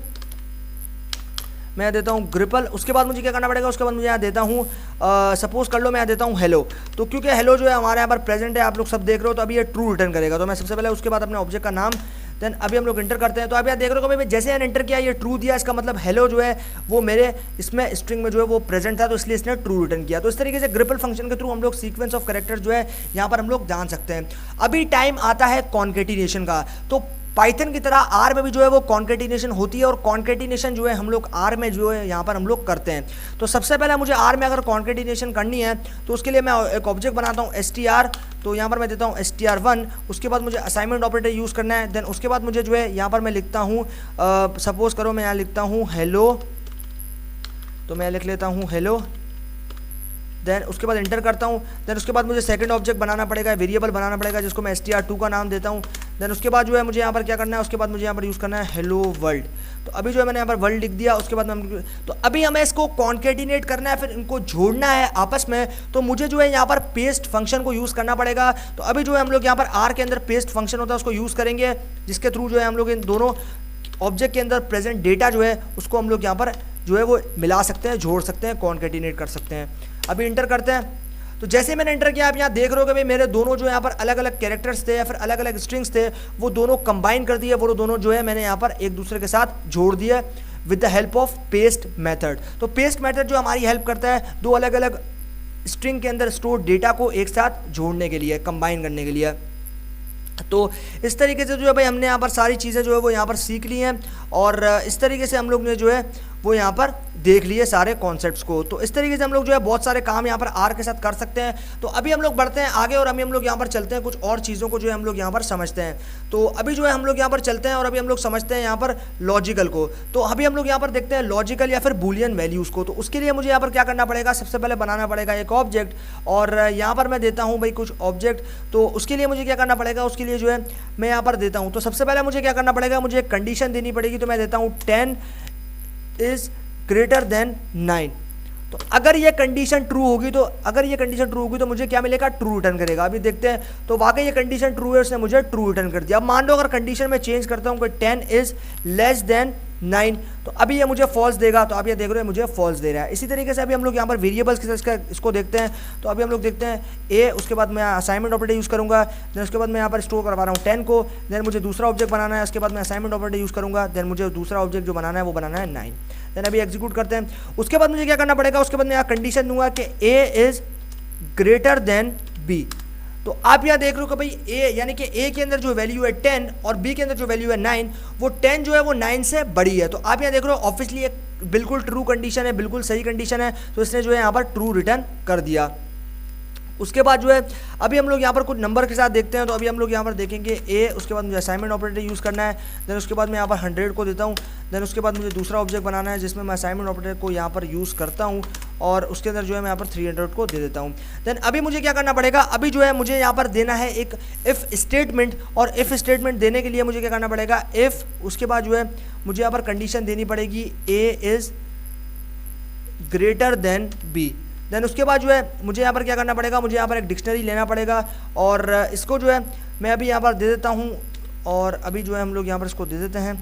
मैं देता हूँ ग्रिपल, उसके बाद मुझे क्या करना पड़ेगा, उसके बाद मुझे यहाँ देता हूँ सपोज कर लो मैं यहाँ देता हूँ हेलो, तो क्योंकि हेलो जो है हमारे यहाँ पर प्रेजेंट है, आप लोग सब देख रहे हो, तो अभी ये ट्रू रिटर्न करेगा। तो मैं सबसे पहले उसके बाद अपने ऑब्जेक्ट का नाम, देन अभी हम लोग इंटर करते हैं, तो अभी आप देख रहे हो कि भाई जैसे मैंने इंटर किया ये ट्रू दिया, इसका मतलब हेलो जो है वो मेरे इसमें स्ट्रिंग में जो है वो प्रेजेंट था, तो इसलिए इसने ट्रू रिटर्न किया। तो इस तरीके से ग्रिपल फंक्शन के थ्रू हम लोग सीक्वेंस ऑफ कैरेक्टर जो है यहाँ पर हम लोग जान सकते हैं। अभी टाइम आता है कॉन्केटिनेशन का, तो पाइथन की तरह आर में भी जो है वो कॉन्केटिनेशन होती है और कॉन्केटिनेशन जो है हम लोग आर में जो है यहाँ पर हम लोग करते हैं। तो सबसे पहले मुझे आर में अगर कॉन्केटिनेशन करनी है तो उसके लिए मैं एक ऑब्जेक्ट बनाता हूँ str, तो यहाँ पर मैं देता हूँ str1। उसके बाद मुझे असाइनमेंट ऑपरेटर यूज़ करना है, देन उसके बाद मुझे जो है यहाँ पर मैं लिखता हूँ सपोज करो मैं यहाँ लिखता हूँ हेलो, तो मैं लिख लेता हूँ हेलो, देन उसके बाद इंटर करता हूँ। देन उसके बाद मुझे सेकंड ऑब्जेक्ट बनाना पड़ेगा, वेरिएबल बनाना पड़ेगा जिसको मैं str2 का नाम देता हूँ। देन उसके बाद जो है मुझे यहाँ पर क्या करना है, उसके बाद मुझे यहाँ पर यूज़ करना है हेलो वर्ल्ड। तो अभी जो है मैंने यहाँ पर वर्ल्ड लिख दिया, उसके बाद तो अभी हमें इसको कॉन्केटिनेट करना है, फिर इनको जोड़ना है आपस में, तो मुझे जो है यहाँ पर पेस्ट फंक्शन को यूज़ करना पड़ेगा। तो अभी जो है हम लोग यहाँ पर आर के अंदर पेस्ट फंक्शन होता है उसको यूज़ करेंगे, जिसके थ्रू जो है हम लोग इन दोनों ऑब्जेक्ट के अंदर प्रेजेंट डेटा जो है उसको हम लोग यहाँ पर जो है वो मिला सकते हैं, जोड़ सकते हैं, कॉन्केटिनेट कर सकते हैं। अभी इंटर करते हैं, तो जैसे मैंने इंटर किया आप यहाँ देख रहे हो कि भाई मेरे दोनों जो यहाँ पर अलग अलग कैरेक्टर्स थे या फिर अलग अलग स्ट्रिंग्स थे वो दोनों कंबाइन कर दिए, वो दोनों जो है मैंने यहाँ पर एक दूसरे के साथ जोड़ दिए with the help of paste method. तो पेस्ट मेथड जो हमारी हेल्प करता है दो अलग अलग स्ट्रिंग के अंदर स्टोर डेटा को एक साथ जोड़ने के लिए, कंबाइन करने के लिए। तो इस तरीके से जो है भाई हमने यहाँ पर सारी चीज़ें जो है वो यहाँ पर सीख ली हैं और इस तरीके से हम लोग ने जो है वो यहाँ पर देख लिए सारे कॉन्सेप्ट्स को। तो इस तरीके से हम लोग जो है बहुत सारे काम यहाँ पर आर के साथ कर सकते हैं। तो अभी हम लोग बढ़ते हैं आगे और अभी हम लोग यहाँ पर चलते हैं, कुछ और चीज़ों को जो है हम लोग यहाँ पर समझते हैं। तो अभी जो है हम लोग यहाँ पर चलते हैं और अभी हम लोग समझते हैं यहाँ पर लॉजिकल को। तो अभी हम लोग यहाँ पर देखते हैं लॉजिकल या फिर बूलियन वैल्यूज़ को। तो उसके लिए मुझे यहाँ पर क्या करना पड़ेगा, सबसे पहले बनाना पड़ेगा एक ऑब्जेक्ट और यहाँ पर मैं देता हूँ भाई कुछ ऑब्जेक्ट। तो उसके लिए मुझे क्या करना पड़ेगा, उसके लिए जो है मैं यहाँ पर देता हूँ, तो सबसे पहले मुझे क्या करना पड़ेगा, मुझे एक कंडीशन देनी पड़ेगी। तो मैं देता हूँ 10 इज़ ग्रेटर देन 9। तो अगर ये कंडीशन ट्रू होगी तो मुझे क्या मिलेगा, ट्रू रिटर्न करेगा। अभी देखते हैं, तो वाकई ये कंडीशन ट्रू है, उसने मुझे ट्रू रिटर्न कर दिया। अब मान लो अगर कंडीशन में चेंज करता हूँ कि 10 इज लेस देन 9, तो अभी ये मुझे फॉल्स देगा। तो आप ये देख रहे हो मुझे फॉल्स दे रहा है। इसी तरीके से अभी हम लोग यहाँ पर वेरिएबल्स के साथ इसको देखते हैं। तो अभी हम लोग देखते हैं ए, उसके बाद मैं असाइनमेंट ऑपरेटर यूज़ करूँगा, देन उसके बाद मैं यहाँ पर स्टोर करवा रहा हूँ 10 को, देन मुझे दूसरा ऑब्जेक्ट बनाना है, उसके बाद मैं असाइनमेंट ऑपरेटर यूज़ करूँगा, देन मुझे दूसरा ऑब्जेक्ट जो बनाना है वो बनाना है 9। देन अभी एग्जीक्यूट करते हैं। उसके बाद मुझे क्या करना पड़ेगा, उसके बाद मैं यहाँ कंडीशन दूंगा कि A is greater than B. तो आप यहाँ देख रहे हो कि भाई ए यानी कि ए के अंदर जो वैल्यू है 10 और बी के अंदर जो वैल्यू है 9, वो 10 जो है वो 9 से बड़ी है। तो आप यहाँ देख रहे हो ऑब्वियसली एक बिल्कुल ट्रू कंडीशन है, बिल्कुल सही कंडीशन है, तो इसने जो है यहाँ पर ट्रू रिटर्न कर दिया। उसके बाद जो है अभी हम लोग यहाँ पर कुछ नंबर के साथ देखते हैं। तो अभी हम लोग यहाँ पर देखेंगे ए, उसके बाद मुझे असाइनमेंट ऑपरेटर यूज़ करना है, देन उसके बाद मैं यहाँ पर 100 को देता हूँ, देन उसके बाद मुझे दूसरा ऑब्जेक्ट बनाना है जिसमें मैं असाइनमेंट ऑपरेटर को यहाँ पर यूज़ करता हूँ और उसके अंदर जो है मैं यहाँ पर 300 को दे देता हूँ। देन अभी मुझे क्या करना पड़ेगा, अभी जो है मुझे यहाँ पर देना है एक इफ़ स्टेटमेंट, और इफ़ स्टेटमेंट देने के लिए मुझे क्या करना पड़ेगा, इफ़, उसके बाद जो है मुझे यहाँ पर कंडीशन देनी पड़ेगी A is greater than B. Then उसके बाद जो है मुझे यहाँ पर क्या करना पड़ेगा, मुझे यहाँ पर एक डिक्शनरी लेना पड़ेगा और इसको जो है मैं अभी यहाँ पर दे देता हूँ और अभी जो है हम लोग यहाँ पर इसको दे देते हैं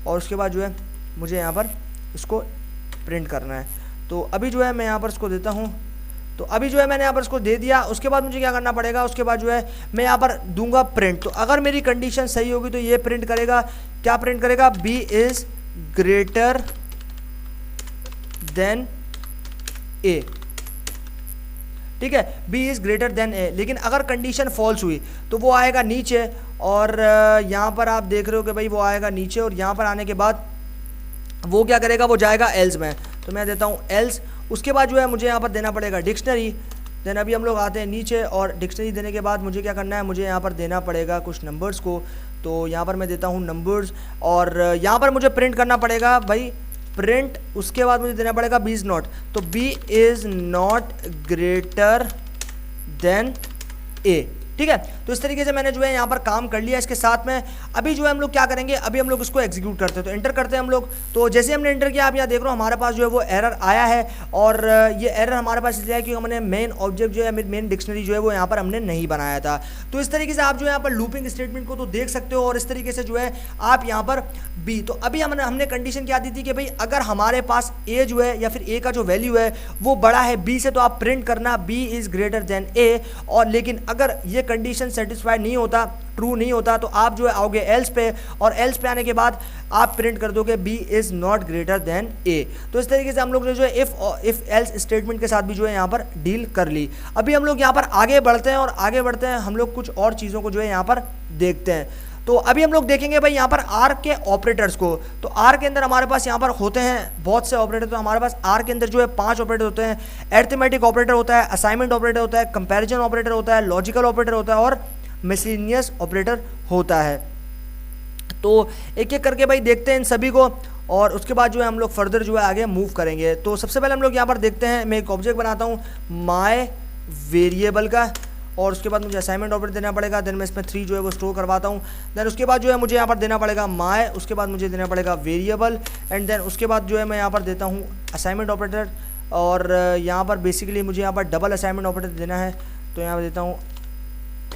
और उसके बाद जो है मुझे यहाँ पर इसको प्रिंट करना है। तो अभी जो है मैं यहाँ पर इसको देता हूँ। तो अभी जो है मैंने यहाँ पर इसको दे दिया। उसके बाद मुझे क्या करना पड़ेगा, उसके बाद जो है मैं यहाँ पर दूंगा प्रिंट। तो अगर मेरी कंडीशन सही होगी तो ये प्रिंट करेगा, क्या प्रिंट करेगा, B is greater than A. ठीक है, बी इज ग्रेटर देन ए। लेकिन अगर कंडीशन फॉल्स हुई तो वो आएगा नीचे, और यहाँ पर आप देख रहे हो कि भाई वो आएगा नीचे, और यहाँ पर आने के बाद वो क्या करेगा, वो जाएगा एल्स में। तो मैं देता हूँ एल्स। उसके बाद जो है मुझे यहाँ पर देना पड़ेगा डिक्शनरी। देन अभी हम लोग आते हैं नीचे, और डिक्शनरी देने के बाद मुझे क्या करना है, मुझे यहाँ पर देना पड़ेगा कुछ नंबर्स को। तो यहाँ पर मैं देता हूँ नंबर्स, और यहाँ पर मुझे प्रिंट करना पड़ेगा भाई प्रिंट। उसके बाद मुझे देना पड़ेगा बी इज़ नॉट। तो B is not greater than A. ठीक है, तो इस तरीके से मैंने जो है यहाँ पर काम कर लिया इसके साथ में। अभी जो है हम लोग क्या करेंगे, अभी हम लोग इसको एग्जीक्यूट करते हैं। तो एंटर करते हैं हम लोग। तो जैसे हमने एंटर किया, आप यहाँ देख रहे हो हमारे पास जो है वो एरर आया है, और ये एरर हमारे पास इसलिए है क्योंकि हमने मेन ऑब्जेक्ट जो है, मेन डिक्शनरी जो है वो यहाँ पर हमने नहीं बनाया था। तो इस तरीके से आप जो है यहाँ पर लूपिंग स्टेटमेंट को तो देख सकते हो, और इस तरीके से जो है आप यहाँ पर बी। तो अभी हमने कंडीशन क्या दी थी कि भाई अगर हमारे पास ए जो है या फिर ए का जो वैल्यू है वो बड़ा है बी से, तो आप प्रिंट करना बी इज ग्रेटर देन ए। और लेकिन अगर ये कंडीशन सेटिस्फाई नहीं होता, ट्रू नहीं होता, तो आप जो है आओगे एल्स पे, और एल्स पे आने के बाद आप प्रिंट कर दोगे B is not greater than A. तो इस तरीके से हम लोग ने जो है इफ एल्स स्टेटमेंट के साथ भी जो है यहाँ पर डील कर ली। अभी हम लोग यहाँ पर आगे बढ़ते हैं, और आगे बढ़ते हैं हम लोग कुछ और चीज़ों को जो है यहाँ पर देखते हैं। तो अभी हम लोग देखेंगे भाई यहाँ पर आर के ऑपरेटर्स को। तो आर के अंदर हमारे पास यहाँ पर होते हैं बहुत से ऑपरेटर। तो हमारे पास आर के अंदर जो है 5 ऑपरेटर होते हैं। अरिथमेटिक ऑपरेटर होता है, असाइनमेंट ऑपरेटर होता है, कंपैरिजन ऑपरेटर होता है, लॉजिकल ऑपरेटर होता है, और मिसलिनियस ऑपरेटर होता है। तो एक एक करके भाई देखते हैं इन सभी को, और उसके बाद जो है हम लोग फर्दर जो है आगे मूव करेंगे। तो सबसे पहले हम लोग यहाँ पर देखते हैं, मैं एक ऑब्जेक्ट बनाता हूँ माय वेरिएबल का, और उसके बाद मुझे असाइनमेंट ऑपरेटर देना पड़ेगा। देन मैं इसमें 3 जो है वो स्टोर करवाता हूँ। देन उसके बाद जो है मुझे यहाँ पर देना पड़ेगा माय, उसके बाद मुझे देना पड़ेगा वेरिएबल, एंड देन उसके बाद जो है मैं यहाँ पर देता हूँ असाइनमेंट ऑपरेटर। और यहाँ पर बेसिकली मुझे यहाँ पर डबल असाइनमेंट ऑपरेटर देना है, तो यहाँ पर देता हूँ।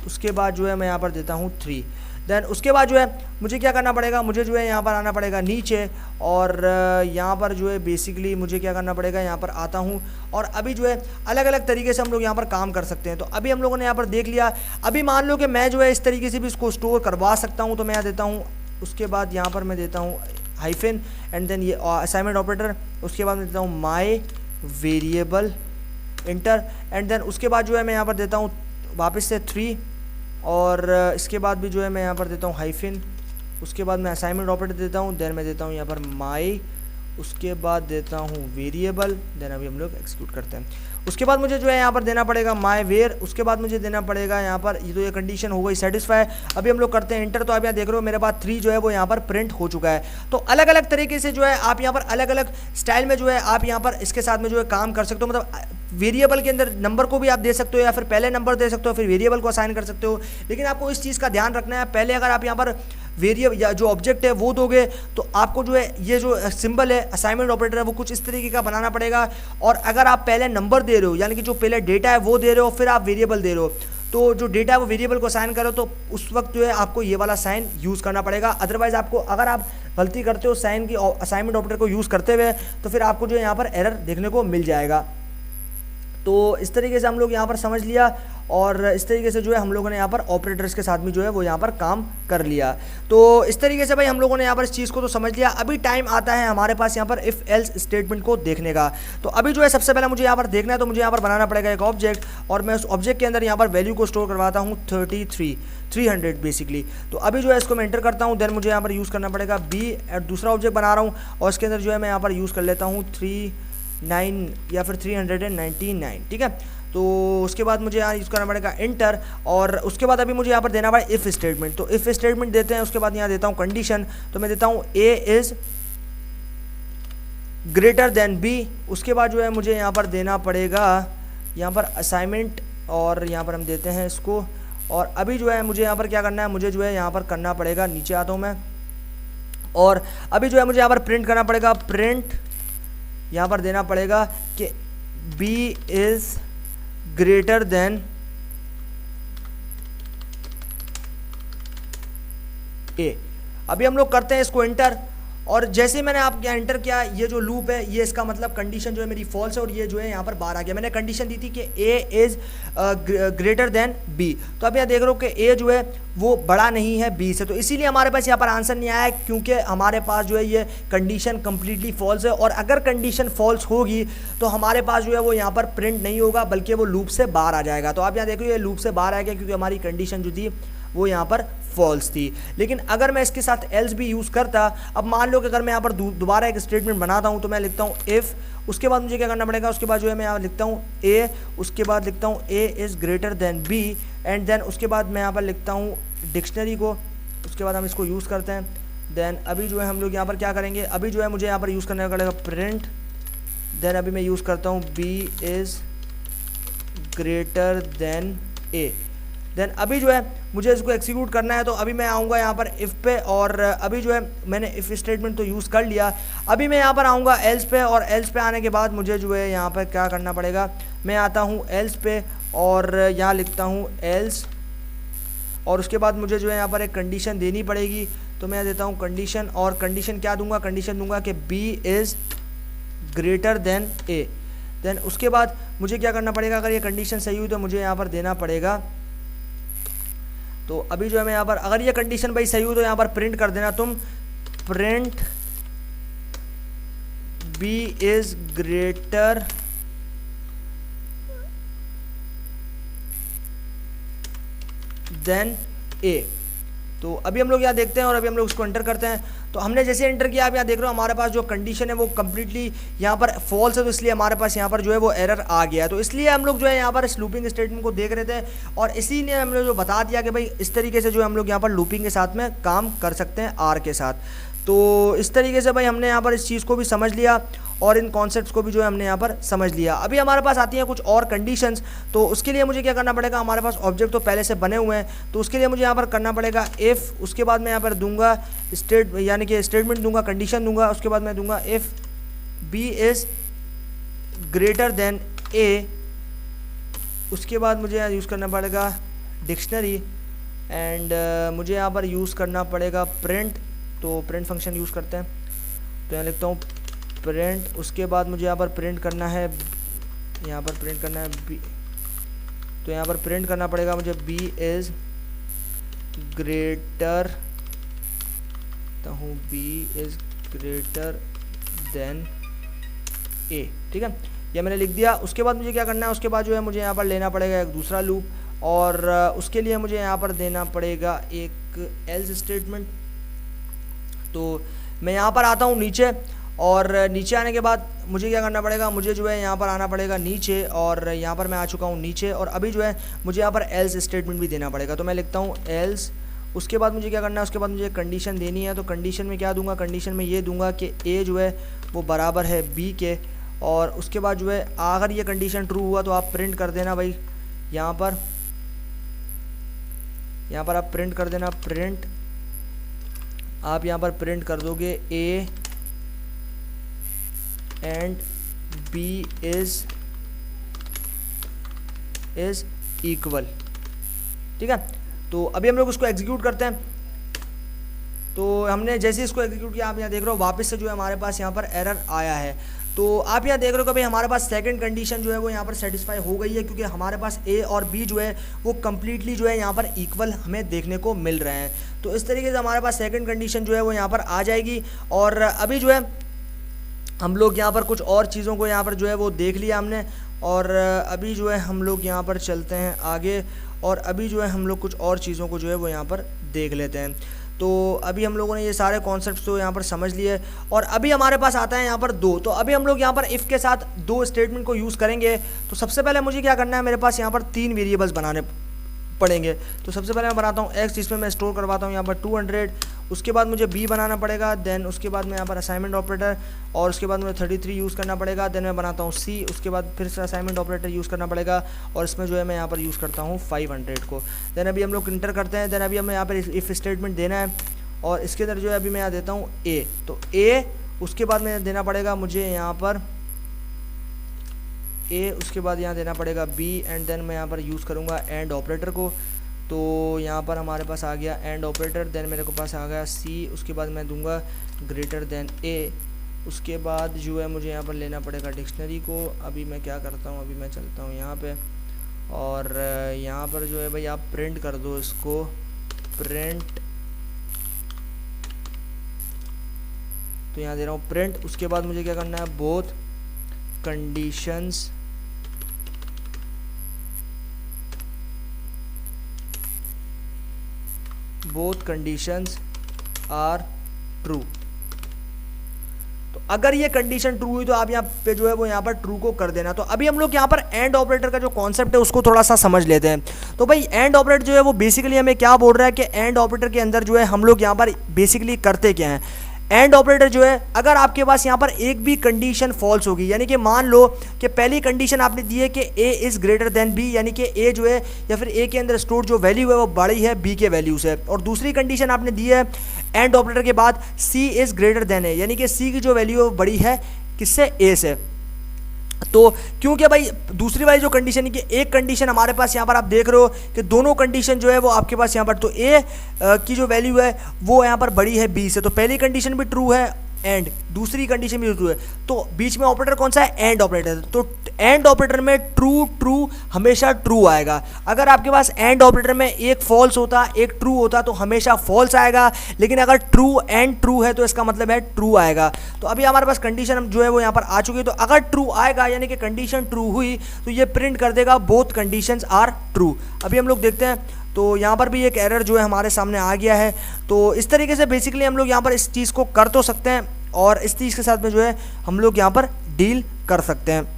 उसके बाद जो है मैं यहाँ पर देता हूँ 3। देन उसके बाद जो है मुझे क्या करना पड़ेगा, मुझे जो है यहाँ पर आना पड़ेगा नीचे, और यहाँ पर जो है बेसिकली मुझे क्या करना पड़ेगा, यहाँ पर आता हूँ। और अभी जो है अलग अलग तरीके से हम लोग यहाँ पर काम कर सकते हैं। तो अभी हम लोगों ने यहाँ पर देख लिया। अभी मान लो कि मैं जो है इस तरीके से भी इसको स्टोर करवा सकता हूँ। तो मैं यहाँ देता हूँ, उसके बाद यहाँ पर मैं देता हूँ हाइफिन, एंड देन ये असाइनमेंट ऑपरेटर। उसके बाद मैं देता हूँ माई वेरिएबल, इंटर, एंड देन उसके बाद जो है मैं यहाँ पर देता हूँ वापस से 3, और इसके बाद भी जो है मैं यहाँ पर देता हूँ हाइफिन। उसके बाद मैं असाइनमेंट ऑपरेटर देता हूँ। देन मैं देता हूँ यहाँ पर माई, उसके बाद देता हूँ वेरिएबल। देन अभी हम लोग एक्सिक्यूट करते हैं। उसके बाद मुझे जो है यहाँ पर देना पड़ेगा माई वेयर। उसके बाद मुझे देना पड़ेगा यहाँ पर, ये तो ये कंडीशन हो गई सेटिस्फाई। अभी हम लोग करते हैं इंटर। तो आप यहाँ देख रहे हो मेरे पास 3 जो है वो यहाँ पर प्रिंट हो चुका है। तो अलग अलग तरीके से जो है आप यहाँ पर अलग अलग स्टाइल में जो है आप यहाँ पर इसके साथ में जो है काम कर सकते हो। मतलब वेरिएबल के अंदर नंबर को भी आप दे सकते हो, या फिर पहले नंबर दे सकते हो फिर वेरिएबल को असाइन कर सकते हो। लेकिन आपको इस चीज़ का ध्यान रखना है, पहले अगर आप यहाँ पर वेरिएबल या जो ऑब्जेक्ट है वो दोगे, तो आपको जो है ये जो सिंबल है असाइनमेंट ऑपरेटर है वो कुछ इस तरीके का बनाना पड़ेगा। और अगर आप पहले नंबर दे रहे हो, यानी कि जो पहले डेटा है वो दे रहे हो, फिर आप वेरिएबल दे रहे हो, तो जो डेटा है वो वेरिएबल को असाइन करो, तो उस वक्त जो है आपको ये वाला साइन यूज़ करना पड़ेगा। अदरवाइज आपको, अगर आप गलती करते हो साइन की असाइनमेंट ऑपरेटर को यूज़ करते हुए, तो फिर आपको जो है यहाँ पर एरर देखने को मिल जाएगा। तो इस तरीके से हम लोग यहाँ पर समझ लिया, और इस तरीके से जो है हम लोगों ने यहाँ पर ऑपरेटर्स के साथ में जो है वो यहाँ पर काम कर लिया। तो इस तरीके से भाई हम लोगों ने यहाँ पर इस चीज़ को तो समझ लिया। अभी टाइम आता है हमारे पास यहाँ पर इफ़ एल्स स्टेटमेंट को देखने का। तो अभी जो है सबसे पहले मुझे यहाँ पर देखना है, तो मुझे यहाँ पर बनाना पड़ेगा एक ऑब्जेक्ट, और मैं उस ऑब्जेक्ट के अंदर यहाँ पर वैल्यू को स्टोर करवाता हूँ 300 बेसिकली। तो अभी जो है इसको मैं एंटर करता हूँ। देन मुझे यहाँ पर यूज़ करना पड़ेगा बी, दूसरा ऑब्जेक्ट बना रहा हूँ, और इसके अंदर जो है मैं यहाँ पर यूज़ कर लेता हूँ 39 या फिर 399। ठीक है, तो उसके बाद मुझे यहाँ यूज़ करना पड़ेगा इंटर, और उसके बाद अभी मुझे यहाँ पर देना पड़ेगा इफ़ स्टेटमेंट। तो इफ़ स्टेटमेंट देते हैं, उसके बाद यहाँ देता हूँ कंडीशन। तो मैं देता हूँ A is greater than B. उसके बाद जो है मुझे यहाँ पर देना पड़ेगा यहाँ पर असाइनमेंट, और यहाँ पर हम देते हैं इसको। और अभी जो है मुझे यहाँ पर क्या करना है, मुझे जो है यहाँ पर करना पड़ेगा, नीचे आता हूँ मैं, और अभी जो है मुझे यहाँ पर प्रिंट करना पड़ेगा। प्रिंट यहाँ पर देना पड़ेगा कि बी इज़ ग्रेटर देन ए। अभी हम लोग करते हैं इसको एंटर, और जैसे ही मैंने आप यहाँ एंटर किया, ये जो लूप है ये इसका मतलब कंडीशन जो है मेरी फॉल्स है, और ये जो है यहाँ पर बाहर आ गया। मैंने कंडीशन दी थी कि A is greater than B, तो अब यहाँ देख रहे हो कि ए जो है वो बड़ा नहीं है बी से, तो इसीलिए हमारे पास यहाँ पर आंसर नहीं आया है, क्योंकि हमारे पास जो है ये कंडीशन कंप्लीटली फॉल्स है। और अगर कंडीशन फॉल्स होगी तो हमारे पास जो है वो यहाँ पर प्रिंट नहीं होगा, बल्कि वो लूप से बाहर आ जाएगा। तो आप यहाँ देखो ये लूप से बाहर आ गया, क्योंकि हमारी कंडीशन जो थी वो यहाँ पर फॉल्स थी। लेकिन अगर मैं इसके साथ एल्स भी यूज़ करता, अब मान लो कि अगर मैं यहाँ पर दोबारा एक स्टेटमेंट बनाता हूँ, तो मैं लिखता हूँ इफ़, उसके बाद मुझे क्या करना पड़ेगा, उसके बाद जो है मैं यहाँ लिखता हूँ ए, उसके बाद लिखता हूँ A is greater than B, and then उसके बाद मैं यहाँ पर लिखता हूँ डिक्शनरी को, उसके बाद हम इसको यूज़ करते हैं। देन अभी जो है हम लोग यहाँ पर क्या करेंगे, अभी जो है मुझे यहाँ पर यूज़ करने पड़ेगा प्रिंट, देन अभी मैं यूज़ करता हूँ B is greater than A. Then अभी जो है मुझे इसको एक्सिक्यूट करना है, तो अभी मैं आऊँगा यहाँ पर इफ़ पे, और अभी जो है मैंने इफ़ स्टेटमेंट तो यूज़ कर लिया। अभी मैं यहाँ पर आऊँगा एल्स पे, और एल्स पे आने के बाद मुझे जो है यहाँ पर क्या करना पड़ेगा, मैं आता हूँ एल्स पे और यहाँ लिखता हूँ एल्स, और उसके बाद मुझे जो है यहाँ पर एक कंडीशन देनी पड़ेगी। तो मैं देता हूँ कंडीशन, और कंडीशन क्या दूंगा, कंडीशन दूंगा कि B is greater than A. Then उसके बाद मुझे क्या करना पड़ेगा, अगर ये कंडीशन सही हुई तो मुझे यहाँ पर देना पड़ेगा, तो अभी जो है मैं यहाँ पर, अगर ये कंडीशन भाई सही हुई तो यहाँ पर प्रिंट कर देना तुम, print B is greater than A. तो अभी हम लोग यहाँ देखते हैं, और अभी हम लोग उसको एंटर करते हैं। तो हमने जैसे एंटर किया, आप यहाँ देख रहे हो हमारे पास जो कंडीशन है वो कम्प्लीटली यहाँ पर फॉल्स है, तो इसलिए हमारे पास यहाँ पर जो है वो एरर आ गया है। तो इसलिए हम लोग जो है यहाँ पर इस लूपिंग स्टेटमेंट को देख रहे थे, और इसीलिए हमने जो बता दिया कि भाई इस तरीके से जो हम लोग यहाँ पर लूपिंग के साथ में काम कर सकते हैं आर के साथ। तो इस तरीके से भाई हमने यहाँ पर इस चीज़ को भी समझ लिया, और इन कॉन्सेप्ट्स को भी जो है हमने यहाँ पर समझ लिया। अभी हमारे पास आती हैं कुछ और कंडीशंस, तो उसके लिए मुझे क्या करना पड़ेगा, हमारे पास ऑब्जेक्ट तो पहले से बने हुए हैं, तो उसके लिए मुझे यहाँ पर करना पड़ेगा इफ़, उसके बाद मैं यहाँ पर दूंगा स्टेट, यानी कि स्टेटमेंट दूंगा, कंडीशन दूंगा, उसके बाद मैं दूंगा if B is greater than A, उसके बाद मुझे यहाँ यूज़ करना पड़ेगा डिक्शनरी, एंड मुझे यहाँ पर यूज़ करना पड़ेगा प्रिंट। तो प्रिंट फंक्शन यूज़ करते हैं, तो यहाँ लिखता हूँ प्रिंट, उसके बाद मुझे यहाँ पर प्रिंट करना है, यहाँ पर प्रिंट करना है बी, तो यहाँ पर प्रिंट करना पड़ेगा मुझे बी इज़ ग्रेटर, तो हूँ B is greater than A, ठीक है, यह मैंने लिख दिया। उसके बाद मुझे क्या करना है, उसके बाद जो है मुझे यहाँ पर लेना पड़ेगा एक दूसरा लूप, और उसके लिए मुझे यहाँ पर देना पड़ेगा एक एल्स स्टेटमेंट। तो मैं यहाँ पर आता हूँ नीचे, और नीचे आने के बाद मुझे क्या करना पड़ेगा, मुझे जो है यहाँ पर आना पड़ेगा नीचे, और यहाँ पर मैं आ चुका हूँ नीचे, और अभी जो है मुझे यहाँ पर एल्स स्टेटमेंट भी देना पड़ेगा। तो मैं लिखता हूँ एल्स, उसके बाद मुझे क्या करना है, उसके बाद मुझे कंडीशन देनी है। तो कंडीशन में क्या दूंगा, कंडीशन में ये दूंगा कि ए जो है वो बराबर है बी के, और उसके बाद जो है अगर ये कंडीशन ट्रू हुआ तो आप प्रिंट कर देना भाई, यहाँ पर आप प्रिंट कर देना, प्रिंट आप यहाँ पर प्रिंट कर दोगे A and B is equal, ठीक है। तो अभी हम लोग उसको एग्जीक्यूट करते हैं। तो हमने जैसे इसको एग्जीक्यूट किया, आप यहाँ देख रहे हो वापस से जो है हमारे पास यहाँ पर एरर आया है। तो आप यहाँ देख रहे हो कि भाई हमारे पास सेकंड कंडीशन जो है वो यहाँ पर सेटिस्फाई हो गई है, क्योंकि हमारे पास ए और बी जो है वो कम्प्लीटली जो है यहाँ पर इक्वल हमें देखने को मिल रहे हैं। तो इस तरीके से हमारे पास सेकंड कंडीशन जो है वो यहाँ पर आ जाएगी। और अभी जो है हम लोग यहाँ पर कुछ और चीज़ों को यहाँ पर जो है वो देख लिया हमने, और अभी जो है हम लोग यहाँ पर चलते हैं आगे, और अभी जो है हम लोग कुछ और चीज़ों को जो है वो यहाँ पर देख लेते हैं। तो अभी हम लोगों ने ये सारे कॉन्सेप्ट्स तो यहाँ पर समझ लिए, और अभी हमारे पास आता है यहाँ पर दो। तो अभी हम लोग यहाँ पर इफ़ के साथ दो स्टेटमेंट को यूज़ करेंगे। तो सबसे पहले मुझे क्या करना है, मेरे पास यहाँ पर 3 वेरिएबल्स बनाने पड़ेंगे। तो सबसे पहले मैं बनाता हूँ x, जिसमें मैं स्टोर करवाता हूँ यहाँ पर 200। उसके बाद मुझे b बनाना पड़ेगा, देन उसके बाद मैं यहाँ पर असाइनमेंट ऑपरेटर, और उसके बाद मुझे 33 यूज़ करना पड़ेगा। देन मैं बनाता हूँ c, उसके बाद फिर से असाइनमेंट ऑपरेटर यूज़ करना पड़ेगा, और इसमें जो है मैं यहाँ पर यूज़ करता हूँ 500 को। देन अभी हम लोग इंटर करते हैं। देन अभी हमें यहाँ पर इफ़ स्टेटमेंट देना है, और इसके अंदर जो है अभी मैं यहाँ देता हूँ a। तो a, उसके बाद में देना पड़ेगा मुझे यहाँ पर a, उसके बाद यहाँ देना पड़ेगा b, एंड देन मैं यहाँ पर यूज़ करूँगा एंड ऑपरेटर को। तो यहाँ पर हमारे पास आ गया एंड ऑपरेटर, देन मेरे को पास आ गया सी, उसके बाद मैं दूंगा ग्रेटर देन ए। उसके बाद जो है मुझे यहाँ पर लेना पड़ेगा डिक्शनरी को। अभी मैं क्या करता हूँ, अभी मैं चलता हूँ यहाँ पे और यहाँ पर जो है भाई आप प्रिंट कर दो इसको, प्रिंट, तो यहाँ दे रहा हूँ प्रिंट। उसके बाद मुझे क्या करना है, बोथ कंडीशंस आर ट्रू। तो अगर ये कंडीशन ट्रू हुई तो आप यहाँ पे जो है वो यहाँ पर ट्रू को कर देना। तो अभी हम लोग यहाँ पर एंड ऑपरेटर का जो कॉन्सेप्ट है उसको थोड़ा सा समझ लेते हैं। तो भाई एंड ऑपरेटर जो है वो बेसिकली हमें क्या बोल रहा है कि एंड ऑपरेटर के अंदर जो है हम लोग यहाँ पर बेसिकली करते क्या हैं। एंड ऑपरेटर जो है, अगर आपके पास यहाँ पर एक भी कंडीशन फॉल्स होगी, यानी कि मान लो कि पहली कंडीशन आपने दी है कि A is greater than B, यानी कि ए जो है या फिर ए के अंदर स्टोर जो वैल्यू है वो बड़ी है बी के वैल्यू से, और दूसरी कंडीशन आपने दी है एंड ऑपरेटर के बाद सी इज़ ग्रेटर देन ए, यानी कि सी की जो वैल्यू है वो बड़ी है किससे, ए से। तो क्योंकि भाई दूसरी वाली जो कंडीशन है कि एक कंडीशन हमारे पास यहाँ पर आप देख रहे हो कि दोनों कंडीशन जो है वो आपके पास यहाँ पर, तो ए की जो वैल्यू है वो यहाँ पर बड़ी है बी से, तो पहली कंडीशन भी ट्रू है एंड दूसरी कंडीशन भी ट्रू है, तो बीच में ऑपरेटर कौन सा है, एंड ऑपरेटर। तो एंड ऑपरेटर में ट्रू ट्रू हमेशा ट्रू आएगा। अगर आपके पास एंड ऑपरेटर में एक फॉल्स होता एक ट्रू होता तो हमेशा फॉल्स आएगा, लेकिन अगर ट्रू एंड ट्रू है तो इसका मतलब है ट्रू आएगा। तो अभी हमारे पास कंडीशन जो है वो यहाँ पर आ चुकी है, तो अगर ट्रू आएगा यानी कि कंडीशन ट्रू हुई तो ये प्रिंट कर देगा बोथ कंडीशंस आर ट्रू। अभी हम लोग देखते हैं, तो यहाँ पर भी एक एरर जो है हमारे सामने आ गया है। तो इस तरीके से बेसिकली हम लोग यहाँ पर इस चीज़ को कर तो सकते हैं और इस चीज़ के साथ में जो है हम लोग यहाँ पर डील कर सकते हैं।